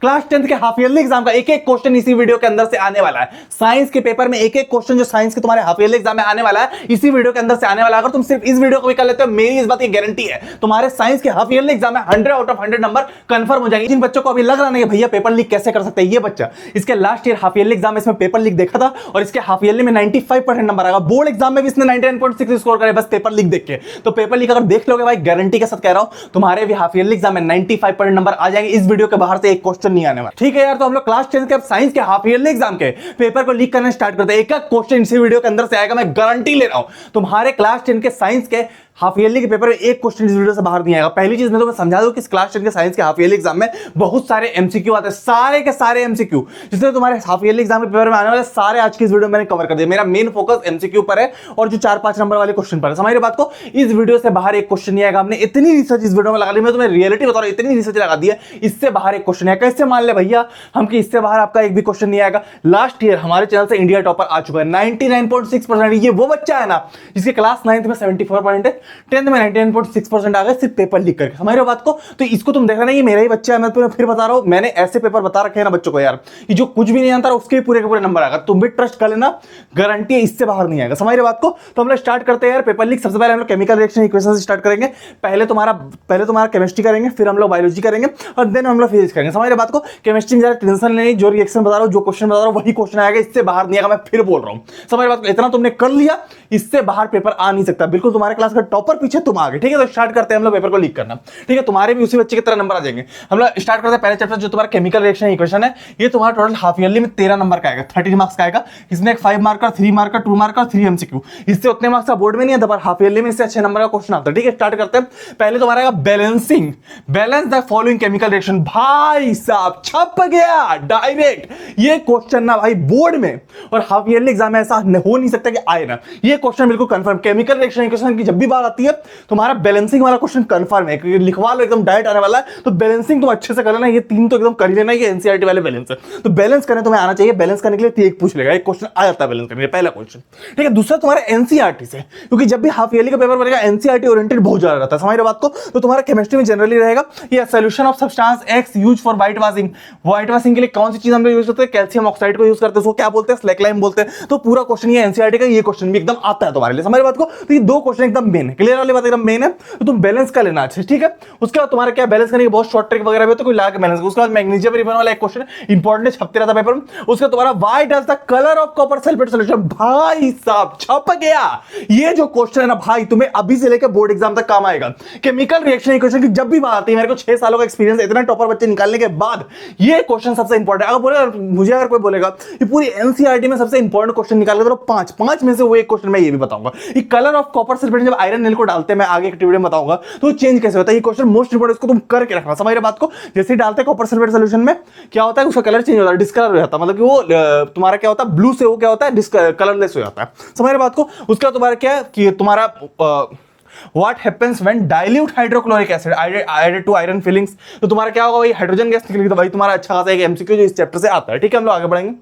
Class 10th के half yearly exam का एक एक क्वेश्चन इसी वीडियो के अंदर से आने वाला है। साइंस के पेपर में एक एक क्वेश्चन जो साइंस के तुम्हारे हाफ ईयरली एग्जाम में आने वाला है इसी वीडियो के अंदर से आने वाला है। अगर तुम सिर्फ इस वीडियो को भी कर लेते हो, मेरी इस बात की गारंटी है तुम्हारे साइंस के हाफ ईयरली एग्जाम में 100 आउट ऑफ 100 नंबर कंफर्म हो जाएंगे। जिन बच्चों को अभी लग रहा नहीं है भैया पेपर लीक कैसे कर सकते हैं, ये बच्चा इसके last year half yearly exam में इसमें पेपर लीक देखा था और इसके हाफ ईयरली में 95% नंबर आएगा। बोर्ड एग्जाम में भी इसने 99.6 स्कोर करे बस पेपर लीक देख के। तो पेपर लीक अगर देख लोगे भाई, गारंटी के साथ कह रहा हूं तुम्हारे भी हाफ ईयरली एग्जाम में 95% नंबर आ जाएंगे। इस वीडियो के बाहर से एक क्वेश्चन नहीं आने वाला, ठीक है यार। तो हम लोग क्लास 10 के अब साइंस के हाफ ईयरली एग्जाम के पेपर को लीक करना स्टार्ट करते हैं। एक एक क्वेश्चन इसी वीडियो के अंदर से आएगा, मैं गारंटी ले रहा हूं तुम्हारे क्लास 10 के साइंस के हाफ ईयरली के पेपर में एक क्वेश्चन इस वीडियो से बाहर नहीं आएगा। पहली चीज मैं तुम्हें समझा दूं कि क्लास 10 के साइंस के हाफ ईयरली एग्जाम में बहुत सारे एमसीक्यू आते हैं, सारे के सारे एमसीक्यू जिसमें तुम्हारे हाफ ईयरली एग्जाम के पेपर में आने वाले सारे आज की इस वीडियो में मैंने कवर कर दिया। मेरा मेन फोकस एमसीक्यू पर है और जो 4-5 नंबर वाले क्वेश्चन पर है। समझ रहे बात को, इस वीडियो से बाहर एक क्वेश्चन नहीं आएगा। हमने इतनी रिसर्च इस वीडियो में लगा ली, मैं तुम्हें रियलिटी बता रहा हूं, इतनी रिसर्च लगा दी है, इससे बाहर एक क्वेश्चन आएगा। कैसे मान ले भैया हम कि इससे बाहर आपका एक भी क्वेश्चन नहीं आएगा। लास्ट ईयर हमारे चैनल से इंडिया टॉपर आ चुका है 99.6%। ये वो बच्चा है ना जिसके क्लास 9th में 74 पॉइंट है, 10th में 99.6% आ गए सिर्फ पेपर लीक करके। समझ रहे हो बात को, तो इसको तुम देख रहे नहीं, मेरा ही बच्चा है। मैं तुम्हें फिर बता रहा हूं, मैंने ऐसे पेपर बता रखे हैं ना बच्चों को यार, कि जो कुछ भी नहीं आता उसके पूरे के पूरे नंबर आएगा। तुम भी ट्रस्ट कर लेना, गारंटी है इससे बाहर नहीं आएगा। समझ रहे बात को, तो हम लोग स्टार्ट करते हैं यार पेपर लीक। सबसे पहले हम लोग केमिकल रिएक्शन इक्वेशन से स्टार्ट करेंगे। पहले तुम्हारा केमिस्ट्री करेंगे, फिर हम लोग बायोलॉजी करेंगे और देन हम लोग फिजिक्स करेंगे। समझ रहे बात को, केमिस्ट्री में ज्यादा टेंशन नहीं, जो रिएक्शन बता रहा हूं, जो क्वेश्चन बता रहा हूं वही क्वेश्चन आएगा, इससे बाहर नहीं आएगा। मैं फिर बोल रहा हूं, समझ रहे बात को, इतना तुमने कर लिया, इससे बाहर पेपर आ नहीं सकता। बिल्कुल तुम्हारे क्लास का टॉपर पीछे तुम आगे, ठीक है। तो स्टार्ट करते हैं हम लोग पेपर को लीक करना, ठीक है। तुम्हारे भी उसी बच्चे की तरह नंबर आ जाएंगे। हम लोग स्टार्ट करते हैं पहले चैप्टर जो तुम्हारा केमिकल रिएक्शन इक्वेशन है। ये तुम्हारा टोटल हाफ ईयरली में 13 नंबर का आएगा, 30 मार्क्स का आएगा। इसमें एक 5 मार्क का, 3 मार्क का, 2 मार्क का, 3 एमसीक्यू। इससे उतने मार्क्स का बोर्ड में नहीं आता, पर हाफ ईयरली में इससे अच्छे नंबर का क्वेश्चन आता है, ठीक है। स्टार्ट करते हैं। पहले तुम्हारा आएगा balancing, balance the following chemical reaction. भाई साहब छप गया डायरेक्ट ये क्वेश्चन ना भाई, बोर्ड में और हाफ ईयरली एग्जाम में ऐसा हो नहीं सकता कि आए ना। ये क्वेश्चन बिल्कुल कंफर्म, केमिकल रिएक्शन इक्वेशन की जब भी बात आती है तुम्हारा बैलेंसिंग वाला क्वेश्चन कंफर्म है, क्योंकि लिखवा लो एकदम डायरेक्ट आने वाला है। तो बैलेंसिंग तुम अच्छे से कर लेना, ये 3 तो एकदम कर ही लेना। ये एनसीईआरटी वाले बैलेंस है, तो बैलेंस करने तुम्हें आना चाहिए। बैलेंस करने के लिए एक पूछ लेगा, एक क्वेश्चन आ जाता है बैलेंस करने के लिए, पहला क्वेश्चन, ठीक है। दूसरा तुम्हारा एनसीईआरटी से, क्योंकि जब भी हाफ ईयरली का पेपर बनेगा एनसीईआरटी ओरिएंटेड बहुत ज्यादा रहता है। समझ रहे बात को, तो तुम्हारा केमिस्ट्री में जनरली रहेगा ये solution of substance x use for white washing. White washing के लिए कौन सी चीज हम लोग यूज करते हैं, कैल्शियम ऑक्साइड को यूज करते हैं, उसको क्या बोलते हैं, स्लैकलाइम बोलते हैं। तो पूरा क्वेश्चन ये एनसीईआरटी का, ये क्वेश्चन भी एकदम आता है तुम्हारे लिए। समझ बात को, तो ये 2 क्वेश्चन एकदम मेन है, क्लियर वाली बात एकदम मेन है। तो तुम बैलेंस कर लेना अच्छे, ठीक है। उसके बाद तुम्हारा क्या बैलेंस करने के बहुत शॉर्ट ट्रिक वगैरह भी तो कोई ला के बैलेंस। उसके बाद मैग्नीशियम रिबन वाला एक क्वेश्चन इंपॉर्टेंट छपते रहता पेपर में। उसके बाद तुम्हारा why does the colour of copper sulphate solution. भाई साहब छप गया ये जो क्वेश्चन है ना भाई, तुम्हें अभी से लेकर बोर्ड एग्जाम तक काम आएगा। केमिकल रिएक्शन इक्वेशन की जब भी बात आती है, मेरे को 6 सालों का एक्सपीरियंस, इतना टॉपर बच्चे निकालने के बाद ये क्वेश्चन सबसे इंपॉर्टेंट। अगर मुझे अगर कोई बोलेगा कि पूरी एनसीईआरटी में सबसे इंपॉर्टेंट क्वेश्चन निकाल के तो 5 में से वो एक क्वेश्चन मैं ये भी बताऊंगा कि कलर ऑफ कॉपर सल्फेट जब आयरन नील को डालते हैं, मैं आगे एक वीडियो में बताऊंगा तो चेंज कैसे होता है। ये क्वेश्चन मोस्ट इंपोर्टेंट, इसको तुम करके रखना। समझ रहे बात को, जैसे ही डालते हैं कॉपर सल्फेट सॉल्यूशन में क्या होता है, उसका कलर चेंज होता है, डिस्कलर हो जाता है। मतलब कि वो तुम्हारा क्या होता है, ब्लू से वो क्या होता है, कलरलेस हो जाता है। समझ रहे बात को। उसका तुम्हारा क्या है कि तुम्हारा What happens when dilute hydrochloric acid added to iron fillings। तो तुम्हारा क्या होगा भाई, हाइड्रोजन गैस निकलेगी। तो भाई तुम्हारा अच्छा खासा एक एमसीक्यू जो इस चैप्टर से आता है, ठीक है। हम लोग आगे बढ़ेंगे।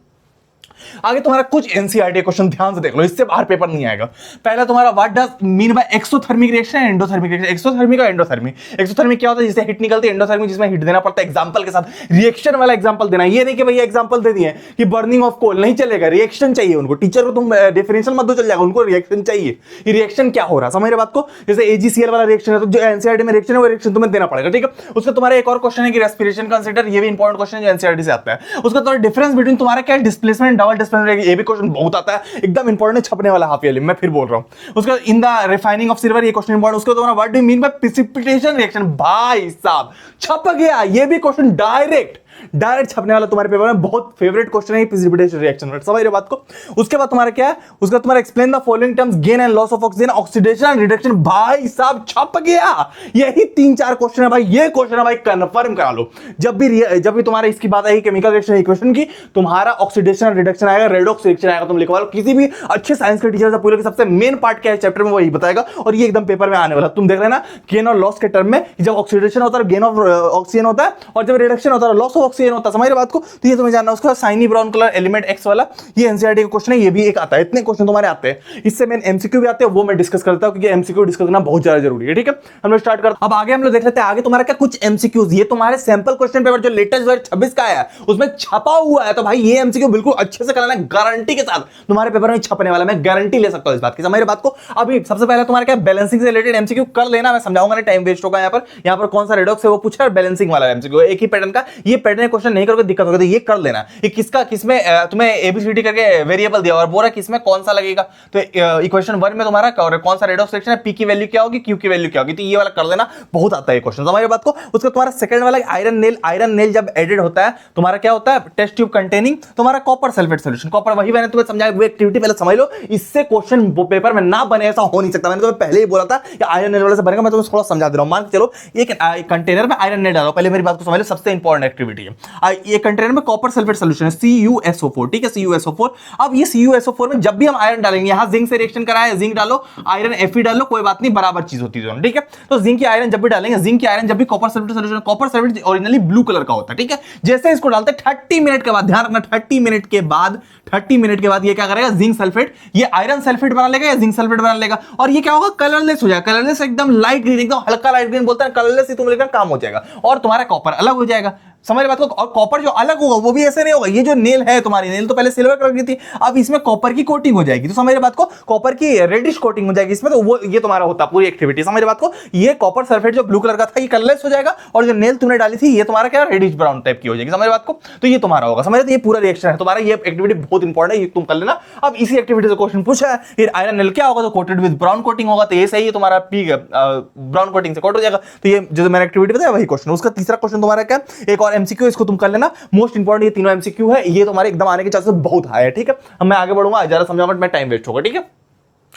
आगे तुम्हारा कुछ एनसीईआरटी क्वेश्चन ध्यान से देख लो, इससे बाहर पेपर नहीं आएगा। पहला तुम्हारा what does mean by exothermic reaction and endothermic reaction. Exothermic और एंडोथर्मिक। एक्सोथर्मिक क्या होता है, जिससे हीट निकलती है। एंडोथर्मिक जिसमें हीट देना पड़ता है, एग्जांपल के साथ रिएक्शन वाला एग्जांपल देना। ये नहीं कि भैया एग्जांपल दे दिए कि बर्निंग ऑफ कोल, नहीं चलेगा, रिएक्शन चाहिए उनको। टीचर को तुम डेफिनेशन मत दो, चल जाएगा, उनको रिएक्शन चाहिए। ये रिएक्शन क्या हो रहा है, समझ रहे बात को। जैसे एजीसीएल वाला रिएक्शन है, तो जो एनसीईआरटी में रिएक्शन है वो रिएक्शन तुम्हें देना पड़ेगा, ठीक है। उसका तुम्हारा एक और क्वेश्चन है कि रेस्पिरेशन कंसीडर, ये भी इंपॉर्टेंट क्वेश्चन है जो एनसीईआरटी से आता है। उसका तुम्हारा डिफरेंस बिटवीन तुम्हारा क्या है, डिस्प्लेसमेंट, डबल डिस्प्लेसमेंट, ये भी क्वेश्चन बहुत आता है, एकदम इंपॉर्टेंट छपने वाला हाफ ईयरली। मैं फिर बोल रहा हूं। उसका in the refining of silver, ये क्वेश्चन इंपॉर्टेंट। उसका तुम्हारा what do you mean by precipitation reaction. भाई साहब छप गया ये भी क्वेश्चन डायरेक्ट छपने वाला तुम्हारे पेपर में। बहुत फेवरेट क्वेश्चन है प्रेसिपिटेशन रिएक्शन, समझ रहे बात को। उसके बाद तुम्हारा क्या है, उसका तुम्हारा explain the following terms gain and loss of oxygen, oxidation and reduction. भाई साहब छप गया, यही 3-4 क्वेश्चन है भाई। ये क्वेश्चन है भाई कंफर्म करा लो। जब भी तुम्हारा इसकी बात आएगी केमिकल रिएक्शन इक्वेशन की, तुम्हारा ऑक्सीडेशन एंड रिडक्शन आएगा, रेडॉक्स रिएक्शन आएगा। तुम लिखवा लो, किसी भी अच्छे साइंस के टीचर से पूरे सबसे मेन पार्ट क्या है चैप्टर में वही बताएगा, और ये एकदम पेपर में आने वाला। तुम देख रहे ना गेन और लॉस के टर्म में, जब ऑक्सीडेशन होता है गेन ऑफ ऑक्सीजन होता है, और जब रिडक्शन होता है लॉस ऑफ ऑक्सीजन होता है, समझ रहे बात को। तो ये तुम्हें जानना। उसके बाद shiny brown colour element x वाला, ये एनसीईआरटी का क्वेश्चन है, ये भी एक आता है। इतने क्वेश्चन तुम्हारे आते हैं। इससे मेन एमसीक्यू भी आते हैं, वो मैं डिस्कस करता हूं क्योंकि एमसीक्यू डिस्कस करना बहुत ज्यादा जरूरी है। ठीक है, हम लोग स्टार्ट करते हैं। अब आगे हम लोग देख लेते हैं आगे तुम्हारा क्या कुछ एमसीक्यूज। ये तुम्हारे सैंपल क्वेश्चन पेपर जो लेटेस्ट 2026 का आया है उसमें छपा हुआ है। तो भाई ये एमसीक्यू बिल्कुल अच्छे से कराना, गारंटी के साथ तुम्हारे पेपर में छपने वाला, मैं गारंटी ले सकता हूं इस बात की, समझ रहे बात को। अभी सबसे पहले तुम्हारा क्या बैलेंसिंग से रिलेटेड एमसीक्यू कर लेना, मैं समझाऊंगा नहीं, टाइम वेस्ट होगा। यहाँ पर कौन सा रेडॉक्स है वो पूछा है, बैलेंसिंग वाला एमसीक्यू एक ही पैटर्न का, ये पैटर्न क्वेश्चन नहीं करोगे दिक्कत होगी, तो ये कर लेना। ये किसका किसमें तुम्हें एबीसीडी करके वेरिएबल दिया और बोला किसमें कौन सा लगेगा। तो इक्वेशन 1 में तुम्हारा कौन सा रेडॉक्स रिएक्शन है, पी की वैल्यू क्या होगी, क्यू की वैल्यू क्या होगी, तो ये वाला कर लेना, बहुत आता है क्वेश्चन, समझ रहे बात को। उसका तुम्हारा सेकंड वाला आयरन नेल जब एडेड होता है तुम्हारा क्या होता है, टेस्ट ट्यूब कंटेनिंग तुम्हारा कॉपर सल्फेट सॉल्यूशन। कॉपर वही मैंने तुम्हें समझाया, वो एक्टिविटी पहले समझ लो, इससे क्वेश्चन पेपर में ना बने ऐसा हो नहीं सकता। मैंने तुम्हें पहले ही बोला था कि आयरन नेल वाले से बनेगा, मैं तुम्हें थोड़ा समझा दे रहा हूं। मान के चलो एक कंटेनर में आयरन नेल डालो, पहले मेरी बात को समझ लो, सबसे इंपॉर्टेंट एक्टिविटी है। ये कंटेनर में कॉपर सल्फेट सॉल्यूशन है CuSO4, ठीक है, CuSO4। अब ये CuSO4 में जब भी हम आयरन डालेंगे, यहां जिंक से रिएक्शन कराया, जिंक डालो, आयरन Fe डालो, कोई बात नहीं, बराबर चीज होती है, ठीक है। तो जिंक की आयरन जब भी डालेंगे, जिंक की आयरन जब भी copper sulphate solution, copper sulphate originally blue colour का होता है, ठीक है। जैसे इसको डालते 30 मिनट के बाद, ध्यान रखना 30 मिनट के बाद ये क्या करेगा, जिंक सल्फेट, ये आयरन सल्फेट बना लेगा या जिंक सल्फेट बना लेगा, और ये क्या होगा, कलरलेस हो जाएगा। कलरलेस एकदम लाइट ग्रीन, एकदम हल्का लाइट ग्रीन बोलते हैं, कलरलेस ही तुम लेकर काम हो जाएगा, और तुम्हारा कॉपर अलग हो जाएगा, समझ बात को। और कॉपर जो अलग होगा वो भी ऐसे नहीं होगा, ये जो नेल है तुम्हारी, नेल तो पहले सिल्वर कलर की थी, अब इसमें कॉपर की कोटिंग हो जाएगी, तो समझ बात को, कॉपर की रेडिश कोटिंग हो जाएगी इसमें, तो वो ये तुम्हारा होता पूरी एक्टिविटी, समझ बात को। ये कॉपर सल्फेट जो ब्लू कलर का था ये कलरलेस हो जाएगा, और जो नेल तुमने डाली थी ये तुम्हारा क्या, रेडिश ब्राउन टाइप की हो जाएगी, समझ बात को। तो ये तुम्हारा होगा, समझ, ये पूरा रिएक्शन है तुम्हारा, ये एक्टिविटी बहुत इंपॉर्टेंट है, ये तुम कर लेना। अब इसी एक्टिविटी से क्वेश्चन पूछा है, फिर आयरन नेल क्या होगा, तो कोटेड विद ब्राउन कोटिंग होगा, तो ये सही है, तुम्हारा पी ब्राउन कोटिंग से कोट हो जाएगा। तो ये जो मैंने एक्टिविटी बताया वही क्वेश्चन। उसका तीसरा क्वेश्चन तुम्हारा क्या, एक और एमसीक्यू, इसको तुम कर लेना, मोस्ट इंपोर्टेंट। ये तीनों एमसीक्यू है, ये तुम्हारे एकदम आने के चांसेस बहुत हाई है, ठीक है। अब मैं आगे बढ़ूंगा, ज्यादा समझाऊंगा मैं टाइम वेस्ट होगा, ठीक है।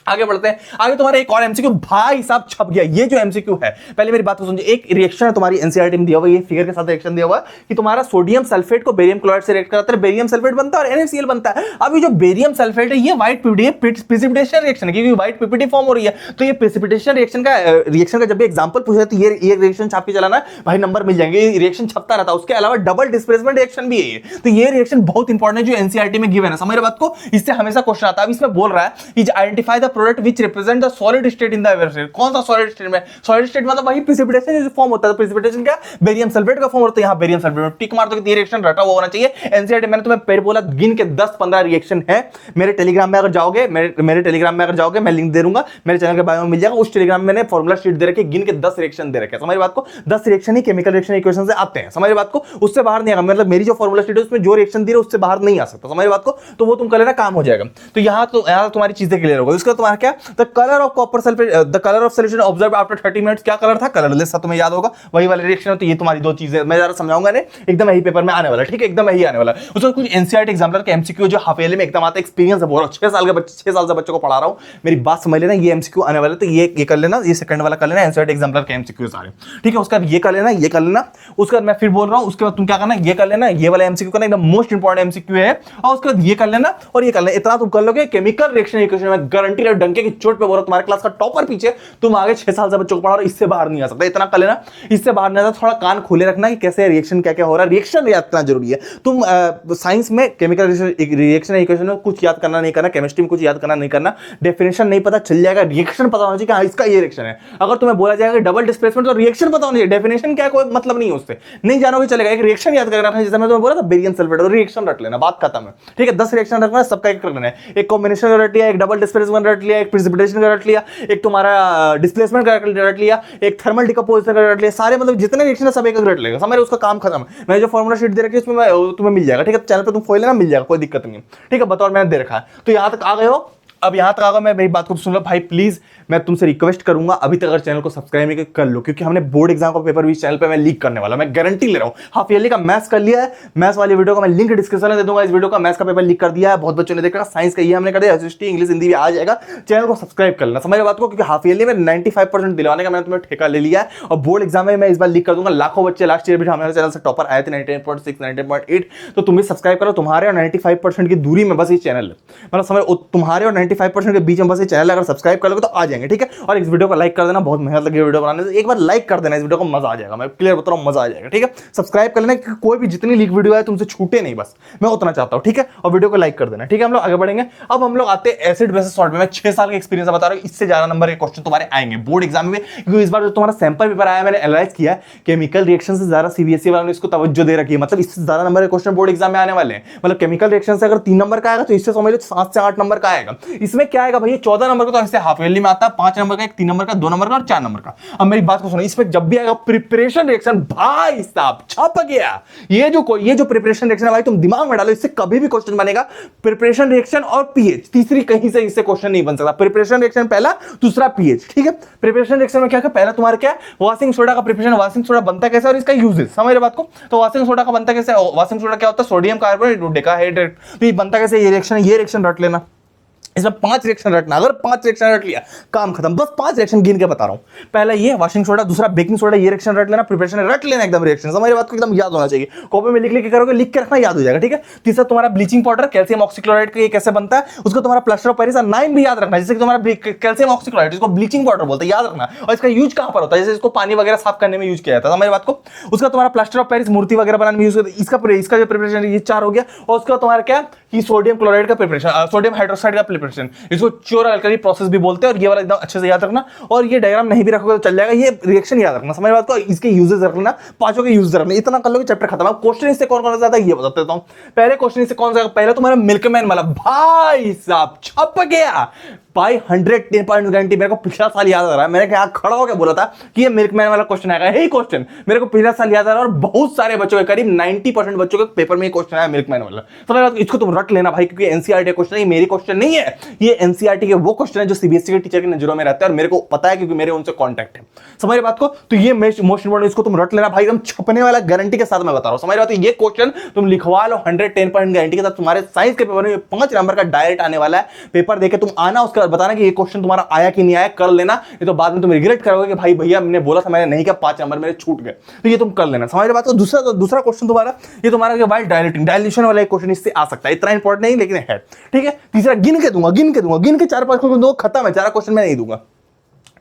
आगे बढ़ते हैं, आगे तुम्हारा एक और एमसीक्यू भाई साहब छप गया। ये जो एमसीक्यू है, पहले मेरी बात को समझिए, एक रिएक्शन है तुम्हारी एनसीईआरटी में दिया हुआ, ये फिगर के साथ रिएक्शन दिया हुआ है कि तुम्हारा सोडियम सल्फेट को बेरियम क्लोराइड से रिएक्ट कराता है, बेरियम सल्फेट बनता है और NaCl बनता है। अभी जो बेरियम सल्फेट है ये व्हाइट प्रेसिपिटेशन रिएक्शन है, क्योंकि व्हाइट पीपीटी फॉर्म हो रही है, तो ये प्रेसिपिटेशन रिएक्शन का जब भी एग्जांपल पूछा तो ये रिएक्शन छाप के चलाना भाई, नंबर मिल जाएंगे, ये रिएक्शन छपता रहता है। उसके अलावा डबल डिस्प्लेसमेंट रिएक्शन भी है, तो ये रिएक्शन बहुत इंपॉर्टेंट है जो एनसीईआरटी में गिवन है, समझ रहे बात को। इससे हमेशा क्वेश्चन आता है। इसमें बोल रहा है कि identify the product which represent the solid state in the ever state. कौन सा सॉलिड स्टेट में, सॉलिड स्टेट मतलब वही प्रेसिपिटेशन जो फॉर्म होता है, प्रेसिपिटेशन क्या, बेरियम सल्फेट का फॉर्म होता है, यहां बेरियम सल्फेट में टिक मार दो कि ये रिएक्शन रटा हुआ होना चाहिए। एनसीईआरटी मैंने तुम्हें पहले बोला गिन के 10-15 रिएक्शन है। मेरे टेलीग्राम में अगर जाओगे, मेरे टेलीग्राम में अगर जाओगे, मैं लिंक दे दूंगा, मेरे चैनल के बायो में मिल जाएगा, उस टेलीग्राम में मैंने फॉर्मूला शीट दे रखी है, गिन के 10 रिएक्शन दे रखे हैं, समझ बात को। 10 रिएक्शन ही केमिकल रिएक्शन इक्वेशन से आते हैं, समझ बात को, उससे बाहर नहीं आएगा। मतलब मेरी जो फॉर्मूला शीट है उसमें जो रिएक्शन दी है उससे बाहर नहीं आ सकता, समझ बात को। तो वो तुम कर लेना, काम हो जाएगा। तो यहां तुम्हारी चीजें क्लियर होगी। उसका तुम्हारा क्या, the colour of copper sulphate, the colour of solution observe after 30 minutes, क्या कलर था, कलरलेस था, तुम्हें याद होगा, वही वाला रिएक्शन है। तो ये तुम्हारी दो चीजें मैं जरा समझाऊंगा ने, एकदम यही पेपर में आने वाला, ठीक है, एकदम यही आने वाला। उसका कुछ एनसीईआरटी एग्जाम्पलर के एमसीक्यू जो हाफ ईयरली में एकदम आता है, एक्सपीरियंस है बहुत, 6 साल से बच्चों को पढ़ा रहा हूं, मेरी बात समझ लेना, ये एमसीक्यू आने वाला, तो ये कर लेना, ये सेकंड वाला कर लेना, एनसीईआरटी एग्जाम्पलर के एमसीक्यू सारे, ठीक है। उसका ये कर लेना, ये कर लेना। उसके बाद मैं फिर बोल रहा हूं, उसके बाद तुम क्या करना, ये कर लेना, ये वाला एमसीक्यू करना, एकदम मोस्ट इंपॉर्टेंट एमसीक्यू है। और उसके बाद ये कर लेना और ये कर लेना, इतना तुम कर लोगे, केमिकल रिएक्शन इक्वेशन में गारंटी है, डंके की चोट पे बोल रहा हूं, तुम्हारे क्लास का टॉपर पीछे, तुम आगे 6 साल से बच्चों को पढ़ा रहे हो, इससे बाहर नहीं आ सकता, इतना कर लेना। इससे बाहर नहीं आता, थोड़ा कान खोले रखना कि कैसे रिएक्शन क्या क्या हो रहा है, रिएक्शन याद करना जरूरी है। तुम साइंस में केमिकल रिएक्शन इक्वेशन में कुछ याद करना नहीं करना, केमिस्ट्री में कुछ याद करना नहीं करना, डेफिनेशन नहीं पता चल जाएगा, रिएक्शन पता होना चाहिए कि हाँ इसका ये रिएक्शन है। अगर तुम्हें बोला जाएगा डबल डिस्प्लेसमेंट तो रिएक्शन पता होना चाहिए, डेफिनेशन क्या कोई मतलब नहीं है उससे, नहीं जानोगे चलेगा, एक रिएक्शन याद करना है। जैसे मैं तुम्हें बोला था बेरियम सल्फेट, और रिएक्शन रट लेना, बात खत्म है, ठीक है। 10 रिएक्शन रखना है, सबका एक रखना है, एक कॉम्बिनेशन रट लिया, एक डबल डिस्प्लेसमेंट रट लिया, एक प्रेसिपिटेशन का रट लिया, एक तुम्हारा डिस्प्लेसमेंट का रट लिया, एक थर्मल डिकम्पोजिशन का रट लिया, सारे मतलब जितने रिएक्शन है सब एक रट लेगा, समझ, उसका काम खत्म। मैं जो फॉर्मूला शीट दे रखी है उसमें तुम्हें मिल जाएगा, ठीक है, चैनल पे तुम खोल लेना, मिल जाएगा, कोई दिक्कत नहीं है, ठीक है। बतौर मैंने दे रखा है। तो यहां तक आ गए हो, अब यहां तक आगा, मैं मेरी बात को सुन लो भाई, प्लीज मैं तुमसे रिक्वेस्ट करूंगा, अभी तक अगर चैनल को सब्सक्राइब नहीं कर लो, क्योंकि हमने बोर्ड एग्जाम का पेपर भी इस चैनल पे मैं लीक करने वाला, मैं गारंटी ले रहा हूं। हाफ ईयरली का मैथ्स कर लिया है, मैथ्स वाली वीडियो का मैं लिंक डिस्क्रिप्शन में दे दूंगा, इस वीडियो का मैथ्स का पेपर लीक कर दिया है, बहुत बच्चों ने देखा, साइंस का ये हमने कर दिया, एसएसटी इंग्लिश हिंदी भी आ जाएगा। चैनल को सब्सक्राइब कर लेना, समझ बात को, क्योंकि हाफ ईयरली में 95% दिलवाने का मैंने तुम्हें ठेका ले लिया है, और बोर्ड एग्जाम में मैं इस बार लीक कर दूंगा। लाखों बच्चे लास्ट ईयर भी हमारे चैनल से टॉपर आए थे, 99.6 99.8, तो तुम भी सब्सक्राइब करो, तुम्हारे और 95% की दूरी में बस ये चैनल है, मतलब समझ, तुम्हारे और 95% के बीच में बस ये चैनल अगर सब्सक्राइब कर लोगे तो आ जाएंगे, ठीक है। और इस वीडियो को लाइक कर देना, बहुत मेहनत लगी वीडियो बनाने से, एक बार लाइक कर देना, इस वीडियो को मजा आ जाएगा, मैं क्लियर बता रहा हूँ, मजा आ जाएगा, ठीक है। सब्सक्राइब कर लेना, कोई भी जितनी लीक वीडियो है तुमसे छूटे नहीं, बस मैं उतना चाहता हूँ, ठीक है। और वीडियो को लाइक कर देना, ठीक है। हम लोग आगे बढ़ेंगे। अब हम लोग आते हैं एसिड बेसिस सॉल्ट में। मैं 6 साल का एक्सपीरियंस बता रहा हूँ, इससे ज्यादा नंबर के क्वेश्चन तुम्हारे आएंगे बोर्ड एग्जाम में, क्योंकि इस बार जो तुम्हारा सैंपल पेपर आया मैंने एनालाइज किया, केमिकल रिएक्शन से ज्यादा सीबीएसई वालों ने इसको तवज्जो दे रखी है, मतलब इससे ज्यादा नंबर के क्वेश्चन बोर्ड एग्जाम में आने वाले हैं। मतलब केमिकल रिएक्शन से अगर 3 नंबर का आएगा तो इससे समझ लो 7 से 8 नंबर का आएगा। इसमें क्या आएगा भैया, 14 नंबर का तो ऐसे हाफ ईयरली में आता है, 5 नंबर का, 1 3 नंबर का, 2 नंबर का और 4 नंबर का। अब मेरी बात को सुनो, इसमें जब भी आएगा प्रिपरेशन रिएक्शन, भाई साहब छप गया। ये जो प्रिपरेशन रिएक्शन है भाई, तुम दिमाग में डालो, इससे कभी भी क्वेश्चन बनेगा। प्रिपरेशन रिएक्शन और पीएच, तीसरी कहीं से इससे क्वेश्चन नहीं बन सकता। प्रिपरेशन रिएक्शन पहला, दूसरा पीएच, ठीक है। प्रिपरेशन रिएक्शन में क्या है, पहला तुम्हारा क्या है, वॉशिंग सोडा का प्रिपरेशन, वॉशिंग सोडा बनता कैसे और इसका यूजेस, समझ रहे बात को। तो वॉशिंग सोडा का बनता कैसे, वॉशिंग सोडा क्या होता है, सोडियम कार्बोनेट डेकाहाइड्रेट, तो ये बनता कैसे, ये रिएक्शन रट लेना। इसमें 5 रिएक्शन रटना, अगर 5 रिएक्शन रट लिया काम खत्म, बस 5 रिएक्शन गिन के बता रहा हूं। पहला ये वॉशिंग सोडा, दूसरा बेकिंग सोडा, ये रिएक्शन रट लेना, प्रिपरेशन रट लेना एकदम, रिएक्शन समझ बात को एकदम याद होना चाहिए, कॉपी में लिख के करोगे, लिख के रखना, याद हो जाएगा, ठीक है। तीसरा तुम्हारा ब्लीचिंग पाउडर, कैल्शियम ऑक्सीक्लोराइड का ये कैसे बनता है, उसको तुम्हारा प्लास्टर ऑफ पेरिस 9 भी याद रखना, जैसे कि तुम्हारा कैल्शियम ऑक्सीक्लोराइड, इसको ब्लीचिंग पाउडर बोलते हैं, याद रखना। और इसका यूज कहां पर होता है, जैसे इसको पानी वगैरह साफ करने में यूज किया जाता है, समझ बात को। उसका तुम्हारा प्लास्टर ऑफ पेरिस मूर्ति वगैरह बनाने में यूज होता है, इसका जो प्रिपरेशन ये 4 हो गया। और उसका तुम्हारा क्या, कि सोडियम क्लोराइड का प्रिपरेशन, सोडियम हाइड्रोक्साइड का प्रिपरेशन, इसको चोरा अल्कली प्रोसेस भी बोलते हैं। और ये वाला एकदम अच्छे से याद रखना, और ये डायग्राम नहीं भी रखोगे तो चल जाएगा, ये रिएक्शन याद रखना, समझ बात को। इसके यूजेस रख लेना, 5 के यूज रखना, इतना कर लोगे चैप्टर खत्म। अब क्वेश्चन इससे कौन कौन सा आता है ये बता देता हूं। पहले क्वेश्चन इससे कौन सा, पहले तुम्हारा मिल्कमैन वाला, भाई साहब छप गया भाई, 110 पॉइंट गारंटी। मेरे को पिछला साल याद आ रहा है, मैंने क्या खड़ा होकर बोला था कि ये मिल्कमैन वाला क्वेश्चन आएगा, यही क्वेश्चन मेरे को पिछला साल याद आ रहा है। और बहुत सारे बच्चों के, करीब 90% बच्चों के पेपर में ये क्वेश्चन आया मिल्कमैन वाला। तो इसको तुम रट लेना भाई, क्योंकि एनसीईआरटी क्वेश्चन है, ये मेरी क्वेश्चन नहीं है, ये एनसीईआरटी के वो क्वेश्चन है जो सीबीएसई के टीचर की नजरों में रहते हैं, और मेरे को पता है क्योंकि मेरे उनसे कॉन्टैक्ट है, समझ बात को। तो ये मोस्ट इंपोर्टेंट, इसको तुम रट लेना भाई, एकदम छपने वाला गारंटी के साथ मैं बता रहा हूं, समझ बात। ये क्वेश्चन तुम लिखवा लो 110 पॉइंट गारंटी के साथ, तुम्हारे साइंस के पेपर में 5 नंबर का डायरेक्ट आने वाला है। पेपर देके तुम आना, उसके बाद बताना कि ये क्वेश्चन तुम्हारा आया कि नहीं आया, कर लेना। ये तो बाद में तुम रिग्रेट करोगे कि भाई भैया मैंने बोला था, मैंने नहीं किया, 5 नंबर मेरे छूट गए, तो ये तुम कर लेना, समझ बात को। दूसरा क्वेश्चन तुम्हारा ये तुम्हारा वाइल डायल्यूशन वाला एक क्वेश्चन इससे आ सकता है, इतना इंपॉर्टेंट नहीं लेकिन है, ठीक है। तीसरा गिन के दूंगा, गिन के 4-5 क्वेश्चन दो, खत्म है, 4 क्वेश्चन मैं नहीं दूंगा,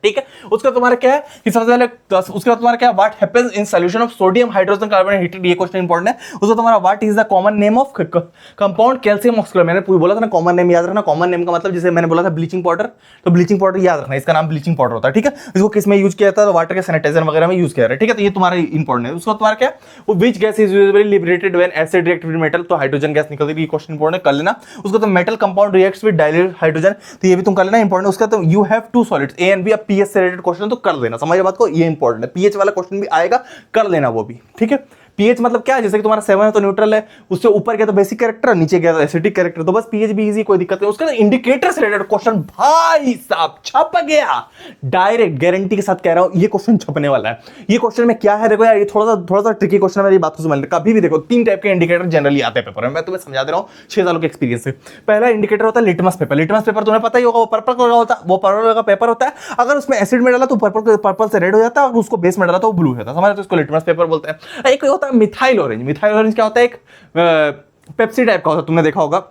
ठीक है। उसका तुम्हारा क्या है कि सबसे पहले उसका तुम्हारा क्या, what happens in solution of sodium hydrogen carbonate heated, ये क्वेश्चन इंपॉर्टेंट है। उसका तुम्हारा what is the common name of compound calcium oxychloride, मैंने पूरी बोला था ना, कॉमन नेम याद रखना। कॉमन नेम का मतलब जैसे मैंने बोला था ब्लीचिंग पाउडर, तो ब्लीचिंग पाउडर याद रखना, इसका नाम ब्लीचिंग पाउडर होता है, ठीक है। इसको किस में यूज किया जाता है, तो वाटर के सैनिटाइजर वगैरह में यूज किया जाता है, ठीक है। तो ये तुम्हारा इंपॉर्टेंट है। उसका तुम्हारा क्या, वो which gas is usually liberated when acid react with metal, तो हाइड्रोजन गैस निकलती है, ये क्वेश्चन इंपॉर्टेंट कर लेना। उसका तो metal compound reacts with diluted hydrogen, तो ये भी तुम कर लेना, इंपॉर्टेंट। उसका तो you have 2 solids A and B, अब पीएच से रिलेटेड क्वेश्चन तो कर देना, समझ बात को, ये इंपॉर्टेंट है। पीएच वाला क्वेश्चन भी आएगा, कर लेना वो भी, ठीक है। पीएच मतलब क्या है, जैसे कि तुम्हारा 7 है तो न्यूट्रल है, उससे ऊपर गया तो बेसिक कैरेक्टर, नीचे गया तो एसिडिक कैरेक्टर, तो बस पीएच भी इजी, कोई दिक्कत नहीं। उसका इंडिकेटर से रिलेटेड क्वेश्चन भाई साहब छप गया, डायरेक्ट गारंटी के साथ कह रहा हूं, ये क्वेश्चन छपने वाला है। ये क्वेश्चन में क्या है, देखो यार, ये थोड़ा सा ट्रिकी क्वेश्चन है, मेरी बात को समझ लेना। कभी भी देखो 3 टाइप के इंडिकेटर जनरली आते हैं पेपर में, मैं तुम्हें समझा दे रहा हूं 6 सालों के एक्सपीरियंस से। पहला इंडिकेटर होता है लिटमस पेपर। लिटमस पेपर तुम्हें पता ही होगा, वो पर्पल कलर का होता है, वो पर्पल का पेपर होता है। अगर उसमें एसिड में डाला तो पर्पल से रेड हो जाता है, और उसको बेस में डाला तो वो ब्लू होता है, समझ, तो इसको लिटमस पेपर बोलते हैं। एक होता है मिथाइल ऑरेंज। मिथाइल ऑरेंज क्या होता है, एक पेप्सी टाइप का होता है, तुमने देखा होगा,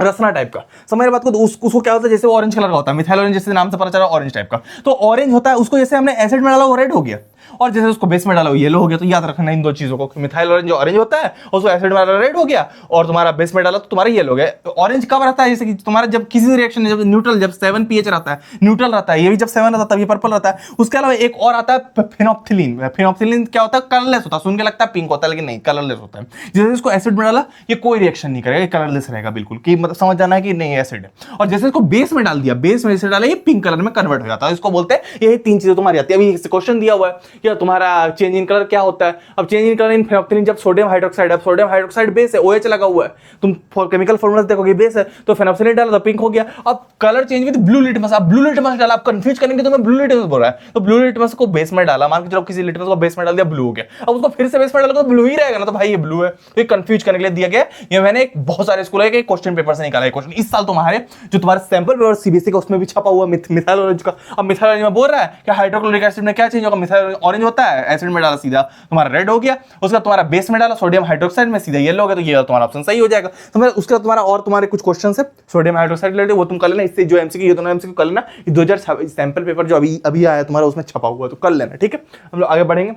रसना टाइप का, समझ बात को। तो उसको क्या होता है, जैसे ऑरेंज कलर का होता है, मिथाइल ऑरेंज, जैसे नाम से पता चला ऑरेंज टाइप का, तो ऑरेंज होता है। उसको जैसे हमने एसिड में डाला वो रेड हो गया, और जैसे उसको बेस में डाला वो येलो हो गया। तो याद रखना इन 2 चीजों को, मिथाइल ऑरेंज जो ऑरेंज होता है, और उसको एसिड में डाला रेड हो गया, और तुम्हारा बेस में डाला तो तुम्हारा येलो हो गया। तो ऑरेंज कब रहता है, जैसे कि तुम्हारा जब किसी रिएक्शन, जब न्यूट्रल, जब 7 पीएच रहता है, न्यूट्रल रहता है, ये भी जब 7 रहता है तब ये पर्पल रहता है। उसके अलावा एक और आता है फेनोप्थिलीन। फेनोप्थिलीन क्या होता है, कलरलेस होता है, सुन के लगता है पिंक होता है, लेकिन नहीं, कलरलेस होता है। जैसे इसको एसिड में डाला, ये कोई रिएक्शन नहीं करेगा, कलरलेस रहेगा बिल्कुल, कि मतलब समझ जाना है कि नहीं एसिड है। और जैसे इसको बेस में डाल दिया, बेस में जैसे डाला, ये पिंक कलर में कन्वर्ट हो जाता है, इसको बोलते हैं। ये 3 चीजें तुम्हारी आती है। अभी क्वेश्चन दिया हुआ है कि तुम्हारा चेंज इन कलर क्या होता है। अब चेंज इन कलर इन फेनोप्थिलीन, जब सोडियम हाइड्रोक्साइड, अब सोडियम हाइड्रोक्साइड बेस है, OH लगा हुआ है, तुम केमिकल फॉर्मूला देखोगे बेस है, तो फेनोप्थिलीन डाला तो पिंक हो गया। अब colour change with blue litmus, अब ब्लू लिटमस डाला, आप कंफ्यूज करेंगे तो मैं ब्लू लिटमस बोल रहा है, तो ब्लू लिटमस को बेस में डाला, मान के चलो किसी लिटमस को बेस में डाल दिया, ब्लू हो गया। अब उसको फिर से बेस में डाला तो ब्लू ही रहेगा ना, तो भाई ये ब्लू है, तो ये कंफ्यूज करने के लिए दिया गया। ये मैंने बहुत सारे स्कूल के क्वेश्चन पेपर से निकाला है क्वेश्चन इस साल, तुम्हारे जो तुम्हारे सैंपल पेपर सीबीएसई का उसमें भी छपा हुआ मिथाइल ऑरेंज का। अब मिथाइल ऑरेंज में बोल रहा है कि हाइड्रोक्लोरिक एसिड में क्या चेंज होगा, मिथाइल ऑरेंज होता है, एसिड में डाला सीधा तुम्हारा रेड हो गया। उसका तुम्हारा बेस में डाला सोडियम हाइड्रोक्साइड में, सीधा येलो हो गया, तो ये तुम्हारा ऑप्शन सही हो जाएगा। तो मैं उसका तुम्हारा और तुम्हारे कुछ क्वेश्चन है सोडियम हाइड्रोक्साइड रिलेटेड, वो तुम कर लेना। इससे जो एमसीक्यू, ये दोनों एमसीक्यू कर लेना। 2000 सैंपल पेपर जो अभी आया तुम्हारा उसमें छपा हुआ, तो कर लेना, ठीक है। हम लोग आगे बढ़ेंगे।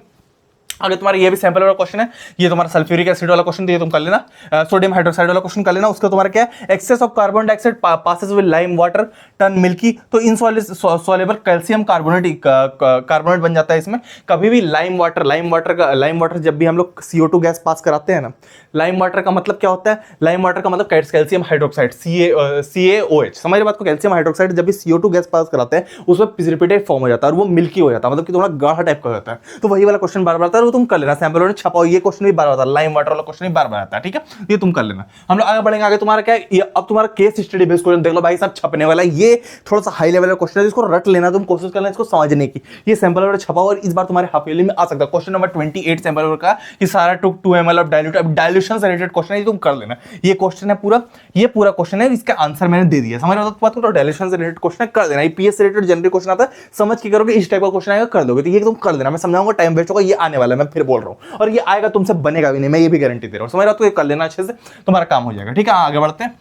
आगे तुम्हारा ये भी सैंपल वाला क्वेश्चन है, ये तुम्हारा सल्फ्यूरिक एसिड वाला क्वेश्चन, तो ये तुम कर लेना। सोडियम हाइड्रोक्साइड वाला क्वेश्चन कर लेना। उसका तुम्हारा क्या है, excess of carbon dioxide passes with lime water turn milky, तो इनसॉल्युबल कैल्शियम कार्बोनेट बन जाता है इसमें। कभी भी लाइम वाटर जब भी हम लोग CO2 गैस पास कराते हैं ना, लाइम वाटर का मतलब क्या होता है, लाइम वाटर का मतलब कैल्शियम हाइड्रोक्साइड, CaOH, समझ रहे बात को। कैल्शियम हाइड्रोक्साइड जब भी CO2 गैस पास कराते हैं उसमें प्रेसिपिटेट फॉर्म हो जाता है और वो मिल्की हो जाता है, मतलब कि थोड़ा गाढ़ा टाइप का हो जाता है। तो वही वाला क्वेश्चन बार बार आता है, वो तुम कर लेना। सैंपल में छपाओ, ये क्वेश्चन भी बार बार आता है, लाइम वाटर वाला क्वेश्चन भी बार बार आता है, ठीक है, ये तुम कर लेना। हम लोग आगे बढ़ेंगे। आगे तुम्हारा क्या है, अब तुम्हारा केस स्टडी बेस्ड क्वेश्चन देख लो भाई साहब, छपने वाला ये थोड़ा सा हाई लेवल का क्वेश्चन है, इसको रट लेना, तुम कोशिश करना इसको समझने की। ये सैंपल वाला छपा और इस बार तुम्हारे हाफ ईयरली में आ सकता है। क्वेश्चन नंबर 28 सैंपल वाला का, कि सारा 2 ml ऑफ डाइल्यूशन से रिलेटेड क्वेश्चन है, तुम कर लेना। ये क्वेश्चन है पूरा, ये पूरा क्वेश्चन है, इसका आंसर मैंने दे दिया, समझ रहे हो। तो डाइल्यूशन से रिलेटेड क्वेश्चन कर देना। पीएस से रिलेटेड जनरल क्वेश्चन आता है, समझ के करोगे, इस टाइप का क्वेश्चन आएगा कर दोगे, तो ये तुम कर देना। मैं समझाऊंगा, टाइम वेस्ट होगा, ये आने वाला है, मैं फिर बोल रहा हूँ, और ये आएगा तुमसे बनेगा भी नहीं, मैं ये भी गारंटी दे रहा हूँ, समझ रहा हो। तो ये कर लेना अच्छे से, तुम्हारा काम हो जाएगा, ठीक है। आगे बढ़ते हैं।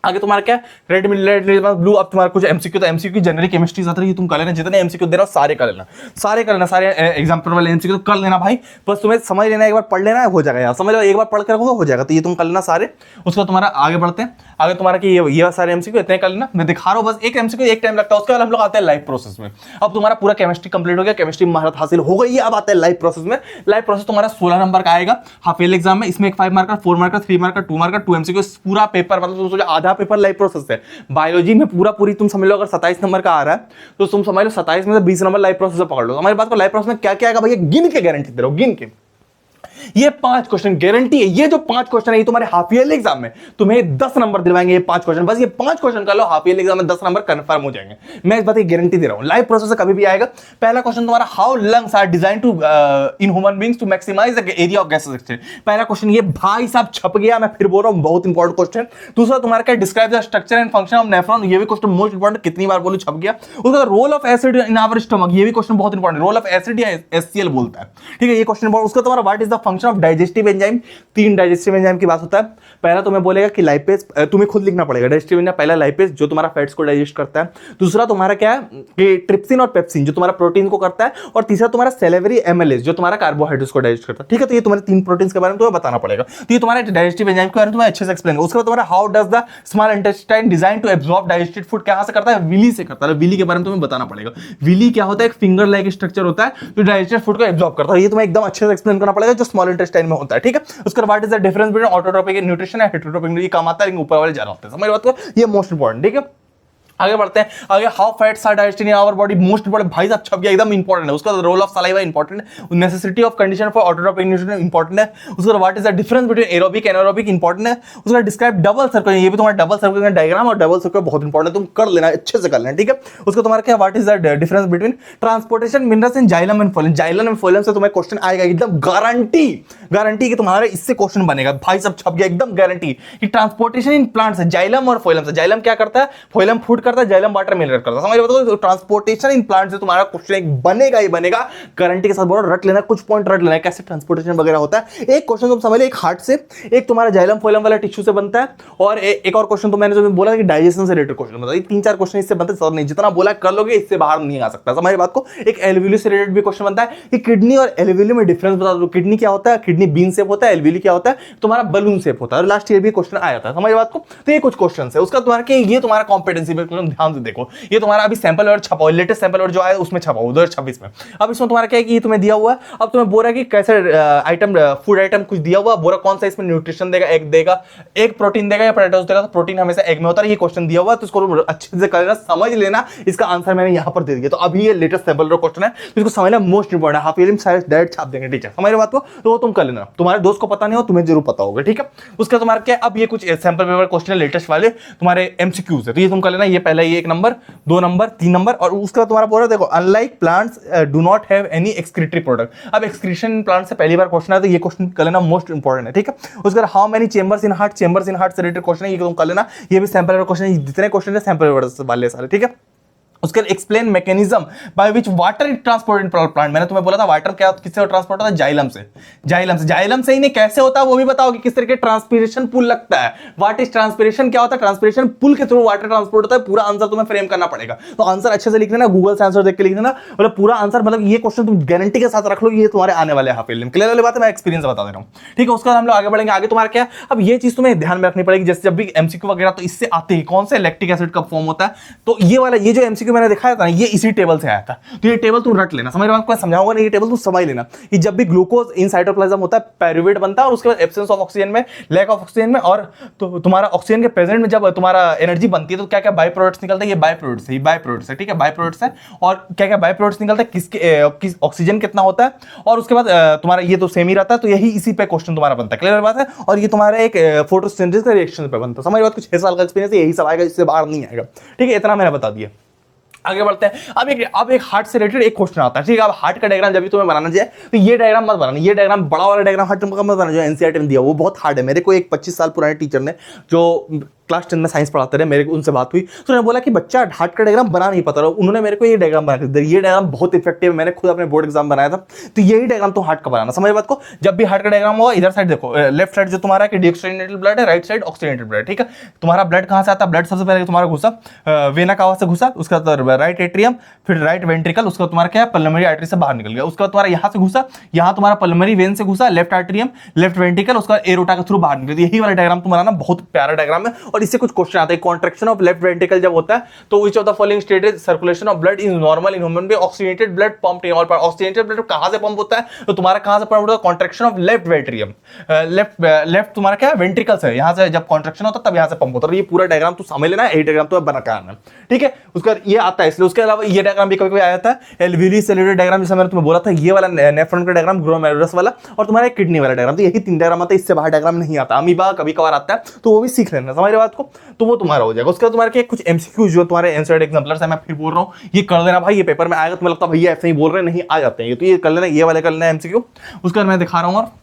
आगे तुम्हारा क्या है, रेड ब्लू। अब तुम्हारा कुछ एमसीक्यू, तो एमसीक्यू की जनरल केमिस्ट्री आता है, तुम कर लेना। जितने एमसीक्यू दे रहा हो सारे कर लेना, सारे एग्जाम्पल वाले एमसीक्यू तो कर लेना भाई। बस तुम्हें समझ लेना, एक बार पढ़ लेना है, हो जाएगा यार, समझ लो, एक बार पढ़ कर रखोगे हो जाएगा, तो ये तुम कर लेना सारे। उसका तुम्हारा आगे बढ़ते हैं। आगे तुम्हारा कि ये सारे एमसीक्यू इतने कर लेना, मैं दिखा रहा हूँ, बस एक एमसीक्यू एक टाइम लगता है। उसके बाद हम लोग आते हैं लाइव प्रोसेस में। अब तुम्हारा पूरा केमिस्ट्री कंप्लीट हो गया, केमिस्ट्री में महारत हासिल हो गई है, अब आता है लाइव प्रोसेस में। लाइव प्रोसेस तुम्हारा 16 नंबर का आएगा हाफ ईयर एग्जाम में। इसमें एक 5 marker, 4 marker, 3 marker, 2 marker, 2 MCQ, पूरा पेपर, मतलब आधा पेपर लाइव प्रोसेस है। बायोलॉजी में पूरी तुम समझ लो, अगर 27 नंबर का आ रहा है तो तुम समझ लो 27 में से 20 नंबर लाइव प्रोसेस पकड़ लो। हमारी बात को लाइव प्रोसेस में क्या क्या आएगा भैया, गिन के गारंटी दे रहा हूं, गिन के। ये 5 क्वेश्चन गारंटी है, ये जो 5 क्वेश्चन है ये तुम्हारे हाफ ईयरली एग्जाम में तुम्हें 10 नंबर दिलवाएंगे। ये 5 क्वेश्चन, बस ये 5 क्वेश्चन कर लो, हाफ ईयरली एग्जाम में 10 नंबर कंफर्म हो जाएंगे। मैं इस बात की गारंटी दे रहा हूं। लाइव प्रोसेस से कभी भी आएगा। पहला क्वेश्चन तुम्हारा, how lungs are design to in human beings to maximize the area of gases exchange. पहला क्वेश्चन ये भाई साहब छप गया, मैं फिर बोल रहा हूं, बहुत इंपॉर्टेंट क्वेश्चन। दूसरा तुम्हारा क्या, describe the structure and function of nephron, ये भी क्वेश्चन मोस्ट इंपॉर्टेंट, कितनी बार बोलूं छप गया। उसका role of acid in our stomach, ये भी क्वेश्चन बहुत इंपॉर्टेंट, रोल ऑफ एसिड या HCl बोलता है, ठीक है, ये क्वेश्चन। उसका तुम्हारा what is the function of digestive enzyme, 3 digestive enzyme की बात होता है। पहला तुम्हें बोलेगा कि लाइपेज, तुम्हें खुद लिखना पड़ेगा डाइजेस्टिव एंजाइम। पहला लाइपेज जो तुम्हारा फैट्स को डाइजेस्ट करता है, दूसरा तुम्हारा क्या है कि ट्रिप्सिन और पेप्सिन जो तुम्हारा प्रोटीन को करता है, और तीसरा तुम्हारा सेलेवरी एमएलएस जो तुम्हारा कार्बोहाइड्रेट्स को डाइजेस्ट करता है, ठीक है। तो ये तुम्हारे 3 प्रोटीन्स के बारे में तुम्हें बताना पड़ेगा, तो ये तुम्हारे डाइजेस्टिव एंजाइम के बारे में तुम्हें अच्छे से एक्सप्लेन करो। उसके बाद तुम्हारा how does the small intestine design to absorb digested food, कहां से करता है, विली से करता है। विली के बारे में तुम्हें बताना पड़ेगा। विली क्या होता है, एक फिंगर लाइक स्ट्रक्चर होता है जो डाइजेस्टेड फूड को एब्जॉर्ब करता है, ये तुम्हें एकदम अच्छे से एक्सप्लेन करना पड़ेगा, जो स्मॉल इंटेस्टाइन में होता है, ठीक है। उसके बाद what is the difference between autotrophic nutrition and heterotrophic, ये कम आता है लेकिन ऊपर वाले ज्यादा होते हैं, समझ बात को, ये मोस्ट इंपॉर्टेंट, ठीक है। आगे बढ़ते हैं। आगे how fats are digested in our body, most important भाई साहब छप गया, एकदम इंपॉर्टेंट है। उसका रोल ऑफ सलाइवा इंपॉर्टेंट है, necessity of condition for autotrophic nutrition important है। उसका what is the difference between aerobic and anaerobic important है। उसका डिस्क्राइब डबल सर्कल, ये भी तुम्हारा डबल सर्कल का डायग्राम और डबल सर्कल बहुत इंपॉर्टेंट है, तुम कर लेना, अच्छे से कर लेना, ठीक है। उसका तुम्हारा क्या, what is the difference between transportation minerals in xylem and phloem, xylem and phloem से तुम्हें क्वेश्चन आएगा, एकदम गारंटी कि तुम्हारा इससे क्वेश्चन बनेगा भाई साहब, छप गया, एकदम गारंटी कि ट्रांसपोर्टेशन इन प्लांट्स है, जाइलम और फ्लोएम से। जाइलम क्या करता है, फ्लोएम फूड करता है, जाइलम वाटर मिनरल करता है, समझ रहे हो। ट्रांसपोर्टेशन इन प्लांट से तुम्हारा क्वेश्चन एक बनेगा ही बनेगा, गारंटी के साथ बोलो, रट लेना, कुछ पॉइंट रट लेना, कैसे ट्रांसपोर्टेशन वगैरह होता है। एक क्वेश्चन तुम समझ लो, एक हार्ट से, एक तुम्हारा जाइलम फोइलम वाला टिश्यू से बनता है, और एक और क्वेश्चन तो मैंने जो बोला कि डाइजेशन से रिलेटेड क्वेश्चन बताइए, 3-4 क्वेश्चन इससे बनते हैं, नहीं जितना बोला कर लोगे, इससे बाहर नहीं आ सकता, समझ बात को। एक एल्वियली से रिलेटेड भी क्वेश्चन बनता है कि किडनी और एल्वियली में डिफरेंस बता दो, किडनी क्या होता है, किडनी बीन शेप होता है, एल्वियली क्या होता है, तुम्हारा बलून शेप होता है, और लास्ट ईयर भी क्वेश्चन आया था, समझ बात को। तो ये कुछ क्वेश्चन है। उसका तुम्हारा ये तुम्हारा कॉम्पिटेंसी पे ध्यान से देखो, ये तुम्हारा अभी सैंपल और छपा हुआ, लेटेस्ट सैंपल और जो आया उसमें छपा हुआ 2026 में। अब इसमें तुम्हारा क्या है कि ये तुम्हें दिया हुआ है, अब तुम्हें बोल रहा है कि कैसे आइटम, फूड आइटम कुछ दिया हुआ, बोल रहा कौन सा इसमें न्यूट्रिशन देगा, एग देगा, एग प्रोटीन देगा या पोटैटोस देगा, तो प्रोटीन हमेशा एग में होता है, ये क्वेश्चन दिया हुआ है, तो इसको अच्छे से कर लेना, समझ लेना, इसका आंसर मैंने यहां पर दे दिया। तो अभी ये लेटेस्ट सैंपल क्वेश्चन है, तो इसको समझना मोस्ट इंपॉर्टेंट है, हाफ ईयरली में शायद डायरेक्ट छाप देंगे टीचर, समझ रहे बात को, तो वो तुम कर लेना, तुम्हारे दोस्त को पता नहीं हो, तुम्हें जरूर पता होगा, ठीक है। उसका तुम्हारा क्या, अब ये कुछ सैंपल पेपर क्वेश्चन है लेटेस्ट वाले तुम्हारे एमसीक्यूज है, तो ये तुम कर लेना। ये पहला ये 1 नंबर, 2 नंबर, 3 नंबर, और उसका तुम्हारा बोल रहा देखो, unlike plants do not have any excretory product. अब एक्सक्रीशन प्लांट से पहली बार क्वेश्चन है, तो ये क्वेश्चन कर लेना, मोस्ट इंपॉर्टेंट है, ठीक है। उसका how many chambers in heart, chambers in heart से रिलेटेड क्वेश्चन है, ये तुम कर लेना, ये भी सैंपल पेपर क्वेश्चन है, जितने क्वेश्चन है सैंपल पेपर वाले सारे, ठीक है। उसके explain mechanism by which water is transport in plant. मैंने तुम्हें बोला था वाटर क्या किससे ट्रांसपोर्ट होता है, जाइलम से ही नहीं, कैसे होता है वो भी बताओ कि किस तरीके ट्रांसपिरेशन पुल लगता है। व्हाट इज ट्रांसपिरेशन, क्या होता है ट्रांसपिरेशन पुल के थ्रू वाटर ट्रांसपोर्ट होता है। पूरा आंसर तुम्हें फ्रेम करना पड़ेगा, तो आंसर अच्छे से लिख लेना, गूगल से आंसर देख के लिख लेना, मतलब पूरा आंसर, मतलब ये क्वेश्चन तुम गारंटी के साथ रख लो, ये तुम्हारे आने वाले हाफ ईयरली में। क्लियर वाली बात है, मैं एक्सपीरियंस बता दे रहा हूं, ठीक है। उसके बाद हम लोग आगे बढ़ेंगे। आगे तुम्हारा क्या, अब ये चीज तुम्हें ध्यान में रखनी पड़ेगी, जैसे जब भी एमसीक्यू वगैरह तो इससे आते ही कौन से लैक्टिक एसिड का फॉर्म होता है, तो ये वाला ये जो एमसीक्यू मैंने दिखाया था ये इसी टेबल से आया था, तो ये टेबल तुम रट लेना, समझ रहे हो, आपको समझाऊंगा नहीं, ये टेबल तुम समझ लेना कि जब भी ग्लूकोज इन साइटोप्लाज्म होता है पायरुवेट बनता है, और उसके बाद एब्सेंस ऑफ ऑक्सीजन में, लैक ऑफ ऑक्सीजन में, और तो तुम्हारा ऑक्सीजन के प्रेजेंट में जब तुम्हारा एनर्जी बनती है तो क्या क्या बाई प्रोडक्ट्स निकलता है, ये बाई प्रोडक्ट्स है, ठीक है, बाई प्रोडक्ट्स है। और क्या क्या बाई प्रोडक्ट्स निकलता है, किस ऑक्सीजन कितना होता है, और उसके बाद तुम्हारा ये तो सेम ही रहता है, तो यही इसी पे क्वेश्चन तुम्हारा बनता है। क्लियर बात है, और ये तुम्हारा एक फोटोसिंथेसिस का रिएक्शन पे बनता है, समझ बात, कुछ 6 साल का एक्सपीरियंस है, यही सब आएगा, इससे बाहर नहीं आएगा, ठीक है, इतना मैंने बता दिया। आगे बढ़ते हैं। अब एक हार्ट से रिलेटेड एक क्वेश्चन आता है, ठीक है। अब हार्ट का डायग्राम जब भी तुम्हें बनाना चाहिए तो ये डायग्राम मत बनाना, ये डायग्राम बड़ा वाला डायग्राम हार्ट का मत बनाना जो एनसीईआरटी में दिया, वो बहुत हार्ड है। मेरे को एक 25 साल पुराने टीचर ने जो क्लास 10 में साइंस पढ़ाते रहे, मेरे को उनसे बात हुई तो उन्होंने बोला कि बच्चा हार्ट का डायग्राम बना नहीं पाता, उन्होंने मेरे को ये डायग्राम बना के दिया। ये डायग्राम बहुत इफेक्टिव है, मैंने खुद अपने बोर्ड एग्जाम बनाया था, तो यही डायग्राम तो हार्ट का बनाना, समझ बात को। जब भी हार्ट का डायग्राम होगा, इधर साइड देखो, लेफ्ट साइड जो तुम्हारा है डीऑक्सीजनेटेड ब्लड है, राइट साइड ऑक्सीजनेटेड ब्लड, ठीक है। तुम्हारा ब्लड कहां से आता है, ब्लड सबसे पहले तुम्हारा घुसा वेना कावा से घुसा, उसका राइट एट्रियम, फिर राइट वेंट्रिकल, उसका तुम्हारा क्या पल्मोनरी आर्टरी से बाहर निकल गया, उसका तुम्हारा यहां से घुसा, यहां तुम्हारा पल्मोनरी वेन से घुसा, लेफ्ट आर्टरियम, लेफ्ट वेंट्रिकल, उसका एरोटा के थ्रू बाहर निकल। यही वाला डायग्राम तुम बनाना, बहुत प्यारा डायग्राम है, और इससे कुछ क्वेश्चन आते हैं। कॉन्ट्रैक्शन ऑफ लेफ्ट वेंट्रिकल जब होता है तो which of the following stated circulation of blood is normal in human being, oxygenated blood pumped in all part. Oxygenated blood कहां से पंप होता है, तो तुम्हारा कहां से पंप होता है, कॉन्ट्रैक्शन ऑफ लेफ्ट वेंट्रियम, लेफ्ट तुम्हारा क्या वेंट्रिकल से, यहां से जब कॉन्ट्रैक्शन होता है तब यहां से पंप होता है। ये पूरा डायग्राम तू समझ लेना, यही डायग्राम तो बना के आना, ठीक है। उसका ये आता है इसलिए, उसके अलावा ये डायग्राम भी कभी कभी आया था, एल्वियली सेल्यूलर डायग्राम, जैसे मैंने तुम्हें बोला था, ये वाला नेफ्रॉन का डायग्राम, ग्लोमेरुलस वाला, और तुम्हारा किडनी वाला डायग्राम, तो यही 3 डायग्राम आता है, इससे बाहर डायग्राम नहीं आता। अमीबा कभी कभार आता है, तो वो भी सीख लेना, समझ रहे बात को, तो वो तुम्हारा हो जाएगा। उसके बाद तुम्हारे कुछ एमसीक्यू जो तुम्हारे एंसर्ड एग्जाम्पलर्स है, मैं फिर बोल रहा हूं, ये कर लेना भाई, ये पेपर में आएगा, तुम्हें लगता है भैया ऐसे ही बोल रहे हैं, नहीं आ जाते हैं, तो ये कर लेना, ये वाले कर लेना एमसीक्यू। उसके बाद मैं दिखा रहा हूं, और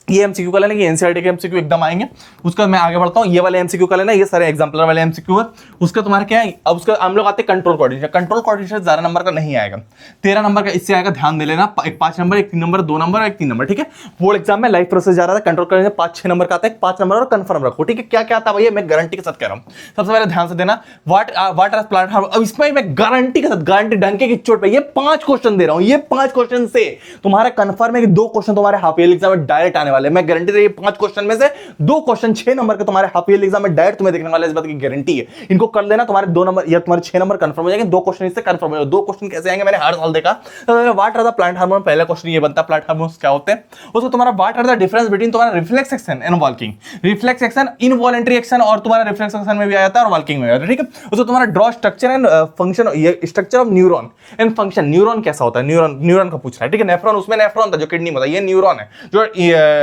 ये एमसीक्यू का लेना, ये एनसीईआरटी के एमसीक्यू एकदम आएंगे। उसका मैं आगे बढ़ता हूं, ये वाले एमसीक्यू का लेना, ये सारे एग्जाम्पलर वाले एमसीक्यू है। उसका तुम्हारा क्या है, अब उसका हम लोग आते हैं control coordination. Control coordination 11 number का नहीं आएगा, 13 नंबर का इससे आएगा, ध्यान दे लेना। एक 5 नंबर, एक 3 नंबर, 2 नंबर, एक 3 नंबर, ठीक है। बोर्ड एग्जाम में लाइव प्रोसेस जा रहा था, कंट्रोल कोऑर्डिनेशन 5-6 नंबर का आता है, 5 नंबर और कंफर्म रखो, ठीक है। क्या क्या आता है भैया, मैं गारंटी के साथ कह रहा हूं, सबसे पहले ध्यान से देना, व्हाट आर प्लांट हार्मोन। अब इसमें मैं गारंटी के साथ, गारंटी डंके की चोट पे ये 5 क्वेश्चन दे रहा हूं, ये 5 क्वेश्चन से तुम्हारा कंफर्म है कि 2 क्वेश्चन तुम्हारे हाफ ईयरली एग्जाम में डायरेक्ट आने वाले, मैं गारंटी दे, 5 क्वेश्चन में से 2 क्वेश्चन 6 नंबर के तुम्हारे हाफ ईयरली एग्जाम में डायरेक्ट तुम्हें देखने वाले, इस बात की गारंटी है। इनको कर लेना, तुम्हारे 2 नंबर या तुम्हारे 6 नंबर कंफर्म हो जाएंगे, 2 क्वेश्चन इससे कंफर्म हो जाएंगे। 2 क्वेश्चन कैसे आएंगे, मैंने हर साल देखा, तो what are the plant hormone, पहला क्वेश्चन ये बनता है, प्लांट हार्मोन्स क्या होते हैं। उसको तुम्हारा what are the difference between तुम्हारा reflex action and walking, reflex action involuntary action, और तुम्हारा रिफ्लेक्स एक्शन में भी आ जाता है और वॉल्किंग में आ जाता है, ठीक है। उसको तुम्हारा ड्रॉ स्ट्रक्चर एंड फंक्शन, ये structure of neuron and function, neuron कैसा होता है, न्यूरॉन का पूछ रहा है, ठीक है। नेफ्रॉन, उसमें नेफ्रॉन था जो किडनी में था, ये न्यूरॉन है जो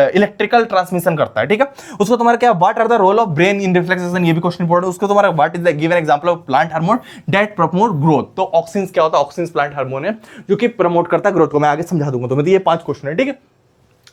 इलेक्ट्रिकल ट्रांसमिशन करता है, ठीक है। उसको तुम्हारा क्या, what are the role of brain in reflex action, ये भी क्वेश्चन इंपॉर्टेंट है। उसको तुम्हारा what is the given example of plant hormone that promote growth, तो ऑक्सिन्स क्या होता है, ऑक्सिन्स प्लांट हार्मोन है जो कि प्रमोट करता है ग्रोथ को, मैं आगे समझा दूंगा तुम्हें। तो ये 5 क्वेश्चन है, ठीक है।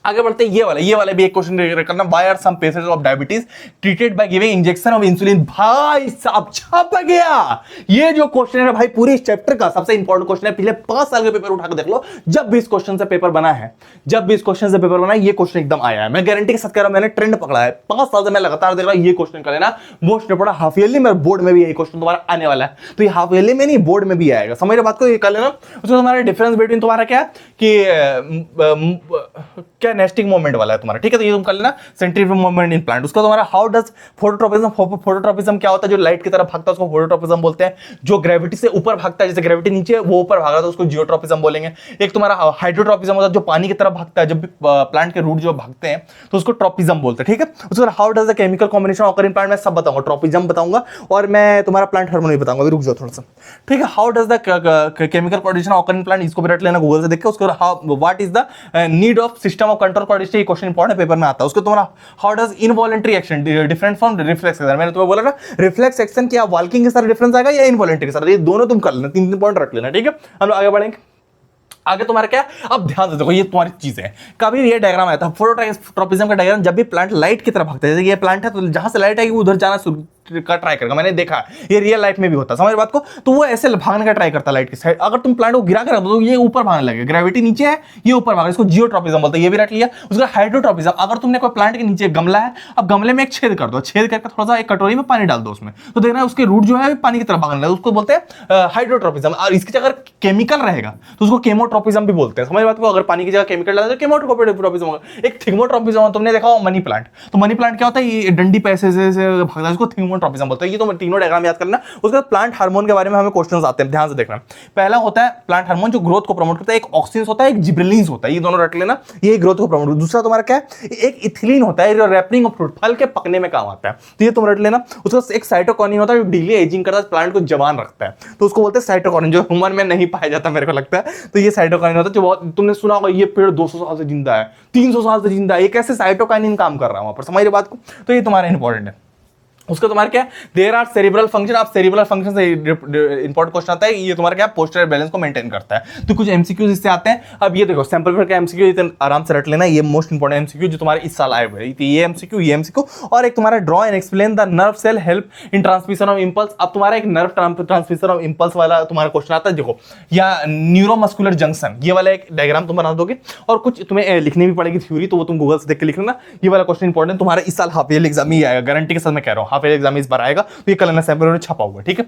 आगे बढ़ते हैं, ये वाले भी एक क्वेश्चन करना, why are some patients of diabetes treated by giving injection of insulin. भाई साहब छप गया, ये जो क्वेश्चन है भाई पूरे इस चैप्टर का सबसे इंपॉर्टेंट क्वेश्चन है। पिछले 5 साल के पेपर उठा के देख लो, जब भी इस क्वेश्चन से पेपर बना है, जब भी इस क्वेश्चन से पेपर बना है, ये क्वेश्चन एकदम आया है, मैं गारंटी के साथ कह रहा हूं, मैंने ट्रेंड पकड़ा है, 5 साल से मैं लगातार देख रहा हूं, ये क्वेश्चन कर लेना। मोस्ट इंपोर्टेंट हाफ ईयरली में, बोर्ड में भी यही क्वेश्चन तुम्हारा आने वाला है, तो ये हाफ ईयरली में नहीं बोर्ड में भी आएगा, समझ रहे बात को, ये कर लेना। उसमें तुम्हारा डिफरेंस बिटवीन तुम्हारा क्या कि क्या नेस्टिंग मोमेंट वाला तुम्हारा, ठीक है, तो ये तुम कर लेना, सेंट्रीफ्यूगल मूवमेंट इन प्लांट। उसका तुम्हारा हाउ डज फोटोट्रोपिज्म, फोटोट्रोपिज्म क्या होता है, जो लाइट की तरफ भागता है उसको फोटोट्रोपिज्म बोलते हैं, जो ग्रेविटी से ऊपर भागता है, जैसे ग्रेविटी नीचे वो ऊपर भाग रहा था उसको जियोट्रोपिज्म बोलेंगे। एक तुम्हारा हाइड्रोट्रोपिज्म होता है जो पानी की तरफ भागता है, जब भी प्लांट के रूट जो भागते हैं तो उसको ट्रोपिज्म बोलते हैं, ठीक है। उसका how does the chemical combination occur in plant, मैं सब बताऊंगा, ट्रोपिज्म बताऊंगा और मैं तुम्हारा प्लांट हार्मोन भी बताऊंगा, रुक जाओ थोड़ा सा, ठीक है। How does the chemical coordination occur in plant, इसको भी रट लेना गूगल से देख के। उसको what is the need of system of control coordination, ये क्वेश्चन इंपॉर्टेंट पेपर में आता है। उसको तुम्हारा how does involuntary action different from reflex action, मैंने तुम्हें बोला ना रिफ्लेक्स एक्शन क्या वॉल्किंग के साथ डिफरेंस आएगा या इनवॉलंटरी के साथ, ये दोनों तुम कर लेना, 3 पॉइंट रख लेना, ठीक है। हम लोग आगे बढ़ेंगे। आगे तुम्हारा क्या, अब ध्यान से देखो, ये तुम्हारी चीज है। कभी ये डायग्राम आया था फोटोट्रोपिज्म का डायग्राम, जब भी प्लांट लाइट की तरफ भागता है, जैसे ये प्लांट है तो जहां से लाइट आएगी उधर जाना का ट्राई करेगा, मैंने देखा ये रियल लाइफ में भी होता है, समझ बात को। तो वो ऐसे भागने का ट्राई करता है लाइट की साइड, अगर तुम प्लांट को गिरा कर रख दो तो ये ऊपर भागने लगेगा, ग्रेविटी नीचे है ये ऊपर भागे, इसको जियोट्रॉपिज्म बोलते हैं, ये भी रट लिया। उसका हाइड्रोट्रॉपिज्म, अगर तुमने कोई प्लांट के नीचे गमला है, अब गमले में एक छेद कर दो, छेद करके थोड़ा सा एक कटोरी में पानी डाल दो उसमें, तो देखना उसके रूट जो है पानी की तरफ भागने लगे, उसको बोलते हैं हाइड्रोट्रॉपिज्म। और इसकी जगह केमिकल रहेगा तो उसको केमोट्रॉपिज्म भी बोलते हैं, समझ बात को। अगर पानी की जगह केमिकल डाला तो केमोट्रॉपिज्म होगा। एक थिग्मोट्रॉपिज्म तुमने देखा हो मनी प्लांट, तो मनी प्लांट क्या होता है, ये डंडी पैसे से भागता है, इसको थिग्मोट्रॉपिज्म बोलते हैं। ये तो तीनों डायग्राम याद करना। उसके बाद प्लांट हार्मोन के बारे में हमें क्वेश्चंस आते हैं, ध्यान से देखना। पहला होता है प्लांट हार्मोन जो ग्रोथ को प्रमोट करता है, एक ऑक्सिन्स होता है, एक जिब्रेलिन्स होता है, ये दोनों रट लेना, ये ग्रोथ को प्रमोट। दूसरा तुम्हारा क्या है, एक इथिलीन होता है जो रैपनिंग ऑफ फ्रूट, फल के पकने में काम आता है, तो ये तुम रट लेना। उसका एक साइटोकिनिन होता है जो डिले एजिंग करता है, प्लांट को जवान रखता है, तो उसको बोलते हैं साइटोकिनिन, जो ह्यूमन में नहीं पाया जाता मेरे को लगता है। तो ये साइटोकिनिन होता है जो बहुत तुमने सुना होगा, ये पेड़ 200 साल से जिंदा है, 300 साल से जिंदा है, ये कैसे साइटोकिनिन काम कर रहा है वहां पर, समझ रहे बात को। तो ये तुम्हारा इंपॉर्टेंट है। उसका तुम्हारा क्या है, देयर आर सेरिब्रल फंक्शन, आप सेरिब्रल फंक्शन से इंपॉर्टेंट क्वेश्चन आता है, ये तुम्हारा क्या पोस्चरल बैलेंस को मेंटेन करता है। तो कुछ एमसीक्यूज इससे आते हैं। अब ये देखो सैंपल पेपर का एमसीक्यू इतने आराम से रट लेना, ये मोस्ट इंपॉर्टेंट एमसीक्यू जो तुम्हारे इस साल आए हुए, ये एमसीक्यू और एक तुम्हारा draw and explain the nerve cell help in transmission of impulse. अब तुम्हारा एक नर्व ट्रांसमिशन ऑफ इंपल्स वाला तुम्हारा क्वेश्चन आता है, देखो, या न्यूरोमस्कुलर जंक्शन, ये वाला एक डायग्राम तुम बना दोगे, और कुछ तुम्हें लिखनी भी पड़ेगी थ्योरी, तो वो तुम गूगल से देख के लिख लेना। ये वाला क्वेश्चन इंपॉर्टेंट तुम्हारा इस साल हाफ ईयर एग्जाम ही आएगा, गारंटी के साथ मैं कह रहा हूँ, हाफ ईयर एग्जाम इस बार आएगा। तो ये कल सैंपल में छपा हुआ है, ठीक है।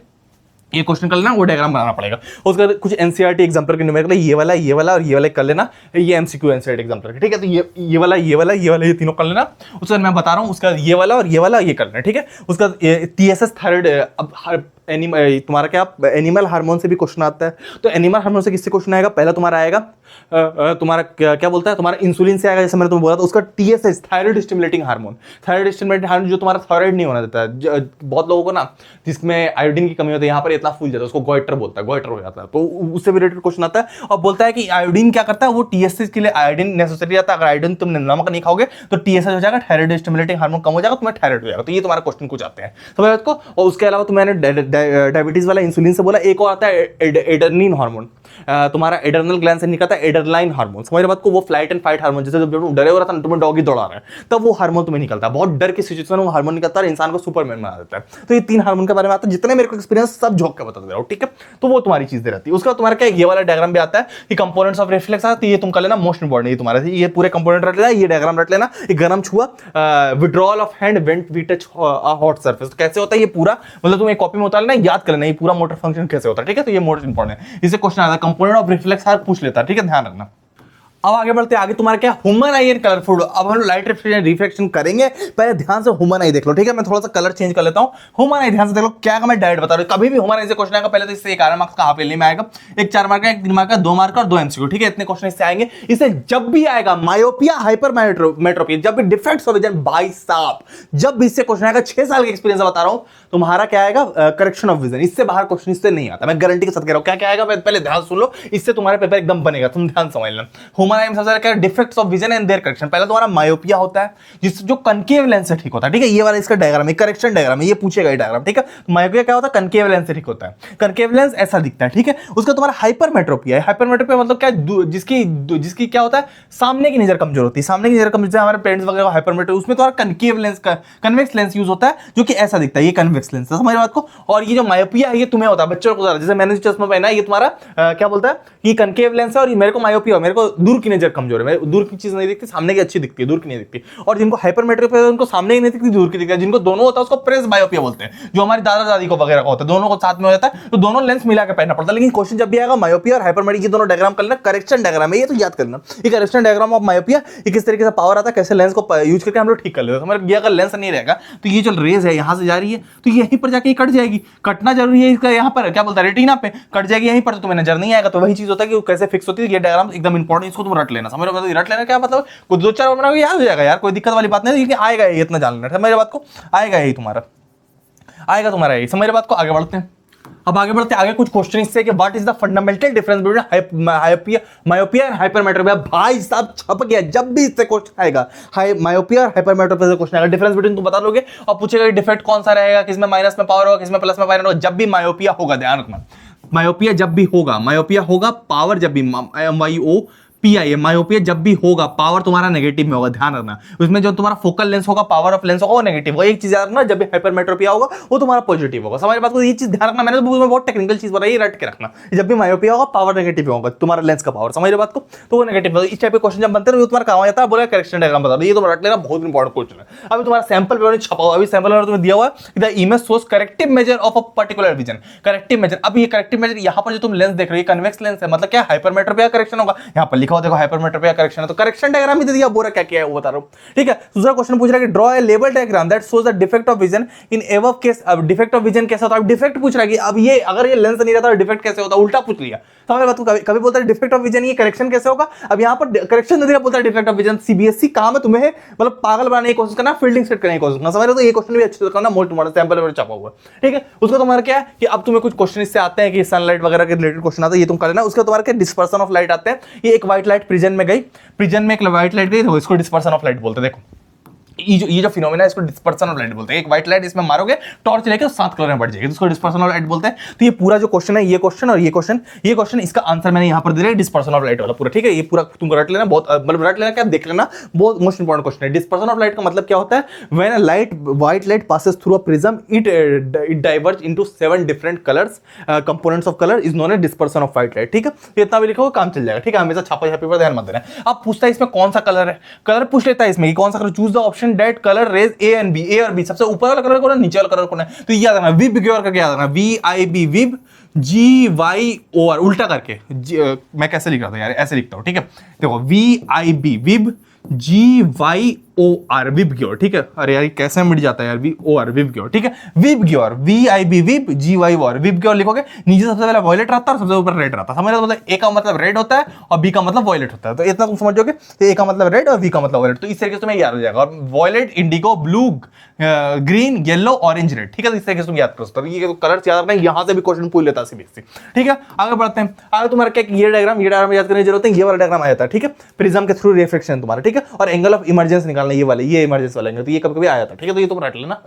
ये क्वेश्चन कर लेना, वो डायग्राम बनाना पड़ेगा। उसके बाद कुछ एनसीईआरटी एग्जांपल के न्यूमेरिकल, ये वाला और ये वाला कर लेना, ये एमसीक्यू एनसीईआरटी एग्जांपल के, ठीक है। तो ये वाला ये तीनों कर लेना। उसके बाद मैं बता रहा हूँ, उसका ये वाला और ये कर लेना, ठीक है। उसका टीएसएस थायराइड, अब तुम्हारा क्या एनिमल हार्मोन से भी क्वेश्चन आता है। तो एनिमल हार्मोन से किससे क्वेश्चन आएगा, पहला तुम्हारा आएगा तुम्हारा क्या बोलता है, तुम्हारा इंसुलिन से आएगा, जैसे मैंने तुम्हें बोला था। उसका TSH thyroid stimulating hormone, thyroid stimulating hormone जो तुम्हारा थायराइड नहीं होना देता है। बहुत लोगों को ना जिसमें आयोडीन की कमी होती है, यहाँ पर इतना फूल जाता है, उसको गोइटर बोलता है, गोइटर हो जाता है, तो उससे भी रिलेटेड क्वेश्चन आता है। और बोलता है कि आयोडीन क्या करता है, वो टीएसएच के लिए आयोडीन नेसेसरी आता है, अगर आयोडीन तुमने नमक नहीं खाओगे तो टीएसएच हो जाएगा, थायराइड स्टिमुलेटिंग हार्मोन कम हो जाएगा, तुम्हें थायराइड हो जाएगा। तो ये तुम्हारा क्वेश्चन कुछ आते हैं समझ को। और उसके अलावा मैंने डायबिटीज वाला इंसुलिन से बोला, एक और आता है एड्रेनलिन हार्मोन, तुम्हारा एड्रेनल ग्लैंड से निकलता है एड्रेनलाइन हार्मोन, समझ रहे बात को। वो फ्लाइट एंड फाइट हार्मोन, जैसे जब डरे हो रहा था ना, तुम्हें डॉगी दौड़ा रहा है, तब वो हार्मोन तुम्हें निकलता है, बहुत डर की सिचुएशन में वो हार्मोन निकलता है, इंसान को सुपरमैन बना देता है। तो ये 3 हार्मोन के बारे में आता है, जितने मेरे को एक्सपीरियंस सब झोंक के बता दे रहा हूं, ठीक है। तो वो तुम्हारी चीजें रहती है। उसका तुम्हारा क्या, ये वाला डायग्राम भी आता है कि कंपोनेंट्स ऑफ रिफ्लेक्स आता है, ये तुम कर लेना, मोस्ट इंपॉर्टेंट। ये तुम्हारे ये पूरे कंपोनेंट रट लेना, ये डायग्राम रट लेना। ये गरम छुआ, withdrawal of hand when we touch a hot surface, कैसे होता है ये पूरा, मतलब तुम एक कॉपी में उतार लेना, याद कर लेना ये पूरा मोटर फंक्शन कैसे होता है, ठीक है। तो ये मोस्ट इंपॉर्टेंट है, इससे क्वेश्चन आता है। कंपोनेंट ऑफ रिफ्लेक्स हर पूछ लेता है, ठीक है, ध्यान रखना। अब आगे बढ़ते हैं, आगे तुम्हारा क्या, ह्यूमन आई एंड कलरफुल। अब हम लाइट रिफ्लेक्शन करेंगे, पहले ध्यान से ह्यूमन आई देख लो, ठीक है। मैं थोड़ा सा कलर चेंज कर लेता हूं, ह्यूमन आई ध्यान से देख लो, क्या मैं डायरेक्ट बता रहा हूं। कभी भी ह्यूमन आई से क्वेश्चन आएगा, पहले तो इससे 11 मार्क्स का हाफ ईयरली में आएगा, एक 4 मार्क का, एक 3 मार्क का, 2 मार्क का और 2 एमसीक्यू, ठीक है। इतने क्वेश्चन इससे आएंगे। इससे जब भी आएगा मायोपिया, हाइपरमेट्रोपी, जब भी डिफेक्ट्स ऑफ विजन, भाई साहब जब भी इससे क्वेश्चन आएगा, 6 साल का एक्सपीरियंस बता रहा हूं, तुम्हारा क्या आएगा, करेक्शन ऑफ विजन। इससे बाहर क्वेश्चन इससे नहीं आता, मैं गारंटी के साथ कह रहा हूं। क्या आएगा पहले ध्यान सुन लो, इससे तुम्हारा पेपर एकदम बनेगा, तुम ध्यान समझ लेना। ह्यूमन आई में सबसे क्या, defects of vision and their correction. पहला तुम्हारा मायोपिया होता है, जिस जो कनकेव लेंस से ठीक होता है, ठीक है। ये वाला इसका डायग्राम है, करेक्शन डायग्राम है, ये पूछेगा ये डायग्राम, ठीक है। तो मायोपिया क्या होता है, कनकेव लेंस से ठीक होता है, कनकेव लेंस ऐसा दिखता है, ठीक है। उसका तुम्हारा हाइपरमेट्रोपिया है, हाइपरमेट्रोपिया मतलब क्या, जिसकी क्या होता है, सामने की नजर कमजोर होती है, सामने की नजर कमजोर, हमारे पेरेंट्स वगैरह हाइपरमेट्रोपिया, उसमें तुम्हारा कनकेव लेंस का कन्वेक्स लेंस यूज होता है, जो कि ऐसा दिखता है, ये कन्वेक्स लेंस है, समझ बात को। और ये जो मायोपिया है, ये तुम्हें होता है बच्चों को, जैसे मैंने चश्मा पहना है, ये तुम्हारा क्या बोलता है, ये कनकेव लेंस है, और मेरे को मायोपिया, मेरे को दूर की नजर कमजोर है, दूर की चीज नहीं दिखती, सामने की अच्छी दिखती है, दूर की नहीं दिखती। और जिनको हाइपरमेट्रोपिया है, उनको सामने की नहीं दिखती, दूर की दिखती है। जिनको दोनों होता है, उसको प्रेस बायोपिया बोलते हैं, जो हमारी दादा दादी को वगैरह का होता है, दोनों को साथ में हो जाता है, तो दोनों लेंस मिला के पहनना पड़ता है। लेकिन क्वेश्चन जब भी आएगा मायोपिया और हाइपरमेट्रोपिया, ये दोनों डायग्राम कर लेना, करेक्शन डायग्राम है, ये तो याद करना। ये करेक्शन डायग्राम ऑफ मायोपिया, ये किस तरीके से पावर आता है, कैसे लेंस को यूज करके हम लोग ठीक कर लेते हैं। हमारे अगर लेंस नहीं रहेगा, तो ये जो रेज है यहां से जा रही है, तो यहीं पर जाके कट जाएगी, कटना जरूरी है इसका, यहाँ पर क्या बोलता है, रेटिना पे कट जाएगी यहीं पर, तो तुम्हें नजर नहीं आएगा। तो वही चीज होता है कि कैसे फिक्स होती है, ये डायग्राम एकदम इंपॉर्टेंट, इसको तुम रट लेना, समझ रहे हो। रट लेना क्या मतलब, कुछ 2-4 बार बनाओगे याद हो जाएगा यार, कोई दिक्कत वाली बात नहीं है, आएगा ये, इतना जान लेना मेरे बात को, आएगा यही तुम्हारा, आएगा तुम्हारा यही, समझ रहे बात को। आगे बढ़ते हैं, अब आगे बढ़ते आगे कुछ क्वेश्चन इससे कि what is the fundamental difference between myopia and hypermetropia. भाई साहब छप गया, जब भी इससे क्वेश्चन आएगा, मायोपिया और हाइपरमेट्रोपिया से क्वेश्चन आएगा, डिफरेंस बिटवीन तुम बता लोगे, और पूछेगा डिफेक्ट कौन सा रहेगा, किसमें माइनस में पावर होगा, किसमें प्लस में पावर होगा। जब भी मायोपिया होगा, ध्यान रखना, मायोपिया जब भी होगा, मायोपिया होगा, पावर जब भी PI मायोपिया जब भी होगा पावर तुम्हारा नेगेटिव में होगा, ध्यान रखना। उसमें जो तुम्हारा फोकल लेंस होगा, पावर ऑफ लेंस होगा, वो नेगेटिव होगा। एक चीज याद रखना, जब भी हाइपरमेट्रोपिया होगा वो तुम्हारा पॉजिटिव होगा। समझ बात को, ये चीज ध्यान रखना। मैंने तो बहुत टेक्निकल चीज बताई, रट के रखना। जब भी मायोपिया होगा पावर नेगेटिव होगा, तुम्हारा लेंस का पावर, समझ बात को, तो वो नेगेटिव होगा। इस टाइप के क्वेश्चन जब बनते हैं तो तुम्हारा काम आता है, बोला करेक्शन डायग्राम बता दो। ये तुम रट लेना, बहुत इंपॉर्टेंट क्वेश्चन है। अभी तुम्हारा सैंपल पेपर छपा हुआ, अभी सैंपल पेपर तुम्हें दिया हुआ है, the image shows corrective measure of a particular vision. Corrective measure, अब ये करेक्टिव मेजर यहाँ पर जो तुम लेंस देख रहे हो, कन्वेक्स लेंस है, मतलब क्या हाइपरमेट्रोपिया करेक्शन होगा। यहाँ पर लिखा हुआ देखो हाइपरमेट्रोपिया करेक्शन है, तो करेक्शन डायग्राम ही दे दिया, बोरा क्या क्या है वो बता रहा हूं। ठीक है, दूसरा क्वेश्चन पूछ रहा है कि draw a label diagram that shows the defect of vision in above case. अब डिफेक्ट ऑफ विजन कैसा होता है, अब डिफेक्ट पूछ रहा है कि अब ये अगर ये लेंस नहीं रहता तो डिफेक्ट कैसे होता, उल्टा पूछ लिया। समझ बात को, कभी बोलता है डिफेक्ट ऑफ विजन, ये करेक्शन कैसे होगा। अब यहाँ पर करेक्शन दे दिया, बोलता है डिफेक्ट ऑफ विजन। सीबीएसई काम है तुम्हें मतलब पागल बनाने की कोशिश करना, फील्डिंग सेट करने की कोशिश करना। समझ रहे हो, तो ये क्वेश्चन भी अच्छे से करना, मोस्ट इंपोर्टेंट सैंपल पेपर छपा हुआ। ठीक है, उसका तुम्हारा क्या है कि अब तुम्हें कुछ क्वेश्चन इससे आते हैं कि सनलाइट वगैरह के रिलेटेड क्वेश्चन आते हैं, ये तुम कर लेना। उसका तुम्हारा क्या डिस्पर्सन ऑफ लाइट आते हैं। ये एक व्हाइट लाइट प्रिजन में गई, प्रिजन में एक व्हाइट लाइट गई, तो इसको डिस्पर्सन ऑफ लाइट बोलते हैं। देखो ये जो फिनोमेना है इसको डिस्पर्सन ऑफ लाइट बोलते हैं। एक व्हाइट लाइट इसमें मारोगे, टॉर्च लेके 7 कलर में बढ़ जाएगी, तो इसको डिस्पर्सन ऑफ लाइट बोलते हैं। तो ये पूरा जो क्वेश्चन है, ये क्वेश्चन और ये क्वेश्चन इसका आंसर मैंने यहाँ पर दे दिया, डिस्पर्सन ऑफ लाइट वाला पूरा। ठीक है, ये पूरा तुम रट लेना, बहुत मतलब रट लेना, क्या देख लेना, बहुत मोस्ट इंपॉर्टेंट क्वेश्चन है। डिस्पर्सन ऑफ लाइट का मतलब क्या होता है, when a light white light passes through a prism it diverge into 7 different colours, components of colour is known as dispersion of white light. ठीक है, तो इतना भी लिखो काम चल जाएगा। ठीक है, हमेशा छापा छापी पर ध्यान मत देना। अब पूछता है इसमें कौन सा कलर है, कलर पूछ लेता है इसमें कौन सा colour, choose the option that colour rays A and B. A और बी, सबसे ऊपर वाला कलर कौन है, नीचे वाला कलर कौन है, तो याद रखना विब ग्योर करके याद रखना, VIB विब, GYOR उल्टा करके। मैं कैसे लिख रहा था यार, ऐसे लिखता हूं। ठीक है, देखो VIB विब, GYOR विबग्योर। ठीक है, अरे यार कैसे मिट जाता है यार, VOR विबग्योर। ठीक है, विबग्योर, VIB विब, GYOR विबग्योर लिखोगे। नीचे सबसे पहले वॉयलेट रहता है और सबसे ऊपर रेड रहता है। समझ रहे हो, मतलब ए का मतलब रेड होता है और बी का मतलब वॉयलेट होता है, तो इतना तुम समझोगे। तो ए का मतलब रेड और बी का मतलब वॉयलेट, तो इस तरीके से तुम्हें याद हो जाएगा। और violet, indigo, blue, green, yellow, orange, red. ठीक है, तो इस तरीके से तुम याद करो। तो ये कलर्स याद रखना, यहां से भी क्वेश्चन पूछ लेता है सीबीएसई। ठीक है, आगे बढ़ते हैं। आगे तुम्हारा क्या, ये डायग्राम याद करने की जरूरत है, ये वाला डायग्राम आ जाता है। ठीक है, प्रिज्म के थ्रू रिफ्लेक्शन तुम्हारा। ठीक है, और एंगल ऑफ इमर्जेंस निकालना, ये वाले, ये इमर्जेंस वाला एंगल, तो ये कभी कभी आया था। ठीक है, तो ये तुम रट लेना,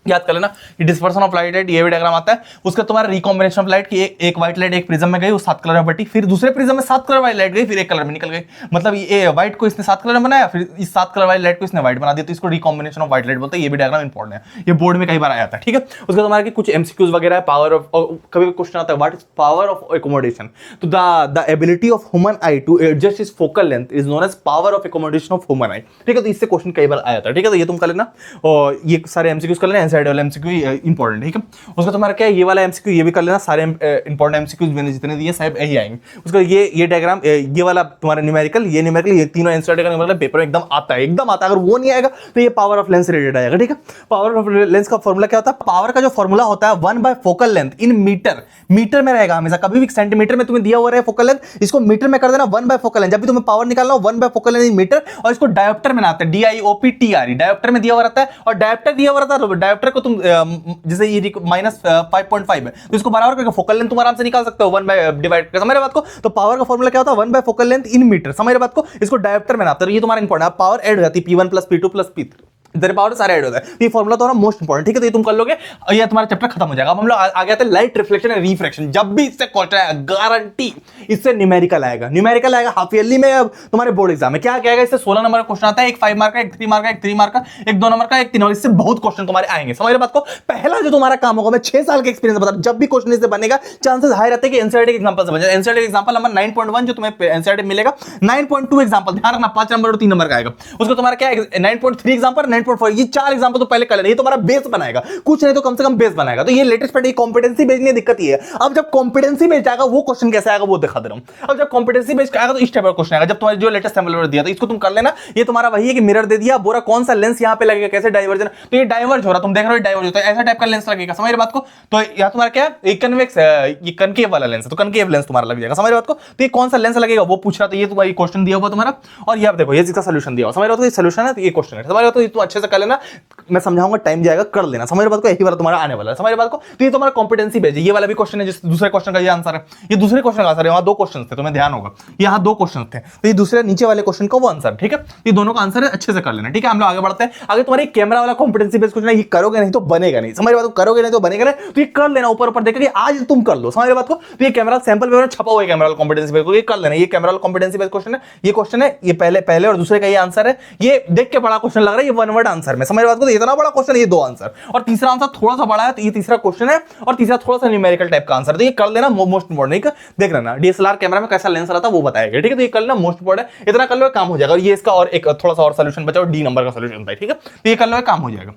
याद कर लेना। ये डिस्पर्सन ऑफ लाइट है, ये भी डायग्राम आता है। उसका तुम्हारा रिकॉम्बिनेशन ऑफ लाइट की एक व्हाइट लाइट एक प्रिज्म में गई, वो 7 कलर में बटी, फिर दूसरे प्रिज्म में 7 कलर वाली लाइट गई, फिर एक कलर में निकल गई। मतलब ये व्हाइट को इसने 7 कलर में बनाया, फिर इस 7 कलर वाली लाइट को इसने व्हाइट बना दिया, तो इसको रिकॉम्बिनेशन ऑफ व्हाइट लाइट बोलते हैं। ये भी डायग्राम इंपॉर्टेंट है, ये बोर्ड में कई बार आया था। ठीक है, उसका तुम्हारा कुछ एमसीक्यूज वगैरह है, पावर ऑफ, कभी क्वेश्चन आता है what is power of accommodation, तो the ability of human eye to adjust is focal length is known as power of accommodation of human eye. ठीक है, तो इससे क्वेश्चन कई बार आया था। ठीक है, तो ये तुम कर लेना, और ये सारे एमसीक्यूज कर लेना, एनसीईआरटी वाला एमसीक्यू इंपॉर्टेंट। ठीक है, उसका तुम्हारा क्या है, ये वाला एमसीक्यू ये भी कर लेना, सारे इंपॉर्टेंट एमसीक्यूज मैंने जितने दिए सब यही आएंगे। उसका ये डायग्राम, ये वाला तुम्हारा न्यूमेरिकल, ये तीनों एनसीईआरटी का न्यूमेरिकल पेपर में एकदम आता है, एकदम आता है। अगर वो नहीं आएगा तो ये पावर ऑफ लेंस रिलेटेड आएगा। ठीक है, पावर ऑफ लेंस का फॉर्मूला क्या होता है, पावर का जो फॉर्मूला होता है 1 focal length in metre, metre में रहेगा हमेशा, कभी भी सेंटीमीटर में तुम्हें दिया हुआ है फोकल लेंथ, इसको मीटर में कर देना 1 फोकल लेंथ। जब भी तुम्हें पावर निकालना हो 1 फोकल लेंथ इन मीटर, और इसको डायोप्टर में आते हैं, DIOPTR, डायोप्टर में दिया हुआ रहता है। और डायोप्टर दिया हुआ रहता है, डायोप्टर को तुम जैसे ये -5.5 है, तो इसको बराबर करके फोकल लेंथ तुम आराम से निकाल सकते हो 1 बाय डिवाइड कर। समझ रहे बात को, तो पावर का फॉर्मूला क्या होता है 1 फोकल लेंथ इन मीटर। समझ रहे बात को, इसको डायोप्टर में नापते हैं, ये तुम्हारा इंपॉर्टेंट है। पावर ऐड हो जाती है P1 + P2 + P3, इधर पावर सारे ऐड होता है। ये फॉर्मूला तो मोस्ट इंपॉर्टेंट। ठीक है, तो ये तुम कर लोगे और ये तुम्हारा चैप्टर खत्म हो जाएगा। अब हम लोग आगे आते हैं लाइट रिफ्लेक्शन एंड रिफ्रैक्शन। जब भी इससे क्वेश्चन आएगा गारंटी इससे न्यूमेरिकल आएगा, न्यूमेरिकल आएगा हाफ ईयरली में। अब तुम्हारे बोर्ड एग्जाम में क्या आएगा, इससे 16 नंबर का क्वेश्चन आता है, एक 5 मार्क का, एक 3 मार्क का, एक 3 मार्क का, एक 2 नंबर का, एक 3 नंबर। इससे बहुत क्वेश्चन तुम्हारे आएंगे। समझ रहे बात को, पहला जो तुम्हारा काम होगा, मैं 6 साल के एक्सपीरियंस बता रहा हूं, जब भी क्वेश्चन इससे बनेगा चांसेस हाई रहते हैं कि एनसीईआरटी के एग्जांपल से बन जाए। एनसीईआरटी एग्जांपल नंबर 9.1 जो तुम्हें एनसीईआरटी मिलेगा, 9.2 एग्जांपल ध्यान रखना, 5 नंबर और 3 नंबर का आएगा। उसको तुम्हारा क्या है 9.3 एग्जांपल, 9.4, ये 4 एग्जांपल तो पहले कर लेना, ये तुम्हारा बेस बनाएगा, कुछ नहीं तो कम से कम बेस बनाएगा। तो ये लेटेस्ट पैटर्न कॉम्पिटेंसी बेस्ड में दिक्कत ये है। अब जब कॉम्पिटेंसी बेस्ड आएगा वो क्वेश्चन कैसे आएगा वो दिखा दे रहा हूं। अब जब कॉम्पिटेंसी बेस्ड आएगा तो इस टाइप का क्वेश्चन आएगा। जब तुम्हारे जो लेटेस्ट सैंपल दिया था इसको तुम कर लेना, ये तुम्हारा वही है कि मिरर दे दिया, बोरा कौन सा लेंस यहां पे लगेगा, कैसे डाइवर्जन, तो ये डाइवर्ज हो रहा, तुम देख रहे हो डाइवर्ज होता है, ऐसा टाइप का लेंस लगेगा। समझ रहे बात को, तो यहां तुम्हारा क्या है कन्वेक्स, ये कनकेव वाला लेंस है, तो कनकेव लेंस तुम्हारा लग जाएगा। समझ रहे बात को, तो ये कौन सा लेंस लगेगा वो पूछ रहा था, ये तुम्हारा क्वेश्चन दिया हुआ तुम्हारा, और ये आप देखो ये इसका सॉल्यूशन दिया हुआ। समझ रहे हो, तो ये सॉल्यूशन है, तो ये क्वेश्चन है। समझ रहे हो, तो ये तुम अच्छे अच्छे से कर लेना, मैं समझाऊंगा, टाइम जाएगा, कर लेना, समझ रहे बात को, यही वाला तुम्हारा आने वाला है, समझ रहे बात को। तो ये तुम्हारा कॉम्पिटेंसी बेस्ड है, ये वाला भी क्वेश्चन है, जिस दूसरे क्वेश्चन का ये आंसर है, ये दूसरे क्वेश्चन का आंसर है, वहां 2 क्वेश्चन थे, तुम्हें ध्यान होगा, यहाँ 2 क्वेश्चन थे, तो ये दूसरे नीचे वाले क्वेश्चन का वो आंसर, ठीक है, ये दोनों का आंसर है, अच्छे से कर लेना, ठीक है। हम लोग आगे बढ़ते हैं। आगे तुम्हारे कैमरा वाला कॉम्पिटेंसी बेस्ड क्वेश्चन है, ये करोगे नहीं तो बनेगा नहीं, समझ रहे बात को, करोगे नहीं तो बनेगा नहीं, तो ये कर लेना, ऊपर ऊपर देखा कि आज तुम कर लो, समझ रहे बात को। तो ये कैमरा सैंपल पेपर में छपा हुआ है, कैमरा वाला कॉम्पिटेंसी बेस्ड, ये कर लेना, ये कैमरा वाला कॉम्पिटेंसी बेस्ड क्वेश्चन है, ये क्वेश्चन है, ये पहले और दूसरे का ये आंसर है, ये देख के बड़ा क्वेश्चन लग रहा है, ये 1 वर्ड आंसर में, समझ रहे बात को, तो इतना बड़ा क्वेश्चन, ये 2 आंसर, और तीसरा आंसर थोड़ा सा बड़ा है, तो ये तीसरा क्वेश्चन है, और तीसरा थोड़ा सा न्यूमेरिकल टाइप का आंसर, तो ये कर लेना, मोस्ट इंपोर्टेंट, देख लेना डीएसएलआर कैमरा में कैसा लेंस रहता है वो बताएगा, ठीक है। तो ये कर लेना, मोस्ट इंपोर्टेंट, इतना कर लो काम हो जाएगा। और ये इसका और एक थोड़ा सा और सॉल्यूशन बचा, और डी नंबर का सॉल्यूशन था, ठीक है। तो ये कर लो, काम हो जाएगा।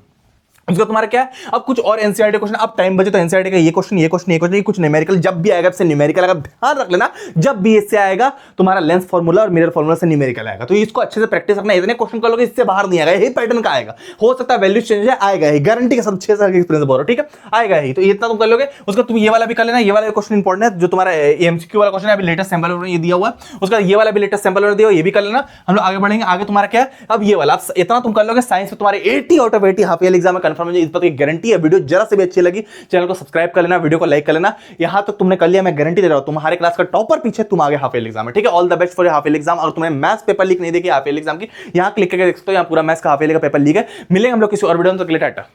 उसका तुम्हारा क्या है, अब कुछ और एनसीईआरटी क्वेश्चन, अब टाइम बचे तो एनसीईआरटी का ये क्वेश्चन, ये क्वेश्चन, ये क्वेश्चन, ये कुछ न्यूमेरिकल जब भी आएगा, इससे न्यूमेरिकल आएगा, ध्यान रख लेना, जब भी इससे आएगा तुम्हारा लेंस फार्मूला और मिरर फार्मूला से न्यूमेरिकल आएगा, तो इसको अच्छे से प्रैक्टिस रखना, इतने क्वेश्चन कर लोगे, इससे बाहर नहीं आएगा, यही पैटर्न का आएगा, हो सकता है वैल्यू चेंज है, आएगा ही, गारंटी के साथ, 6 साल का एक्सपीरियंस बोल रहा हूं, ठीक है, आएगा ही। तो इतना तुम कर लोगे। उसका तुम ये वाला भी कर लेना, ये वाला क्वेश्चन इंपॉर्टेंट है, जो तुम्हारा एमसीक्यू वाला क्वेश्चन है, अभी लेटेस्ट सैंपल ये दिया हुआ है, उसका ये वाला भी लेटेस्ट सैंपल दिया, ये भी कर लेना। हम लोग आगे बढ़ेंगे। आगे तुम्हारा क्या है, अब ये वाला, इतना तुम कर लोगे, साइंस में तुम्हारे 80 out of 80 half year exam में कंफर्म है, इस बात की गारंटी है। वीडियो जरा से भी अच्छी लगी, चैनल को सब्सक्राइब कर लेना, वीडियो को लाइक कर लेना। यहां तक तुमने कर लिया, मैं गारंटी दे रहा हूं, तुम्हारे क्लास का टॉपर पीछे, तुम आगे हाफ ईयर एग्जाम है, ठीक है। All the best for half year exam. और तुम्हें मैथ्स पेपर लीक नहीं देखी हाफ ईयर एग्जाम की, यहां क्लिक करके देख सकते हो, यहां पूरा मैथ्स का हाफ ईयर का पेपर लीक है। मिलेंगे हम लोग किसी और वीडियो में, तो टाटा।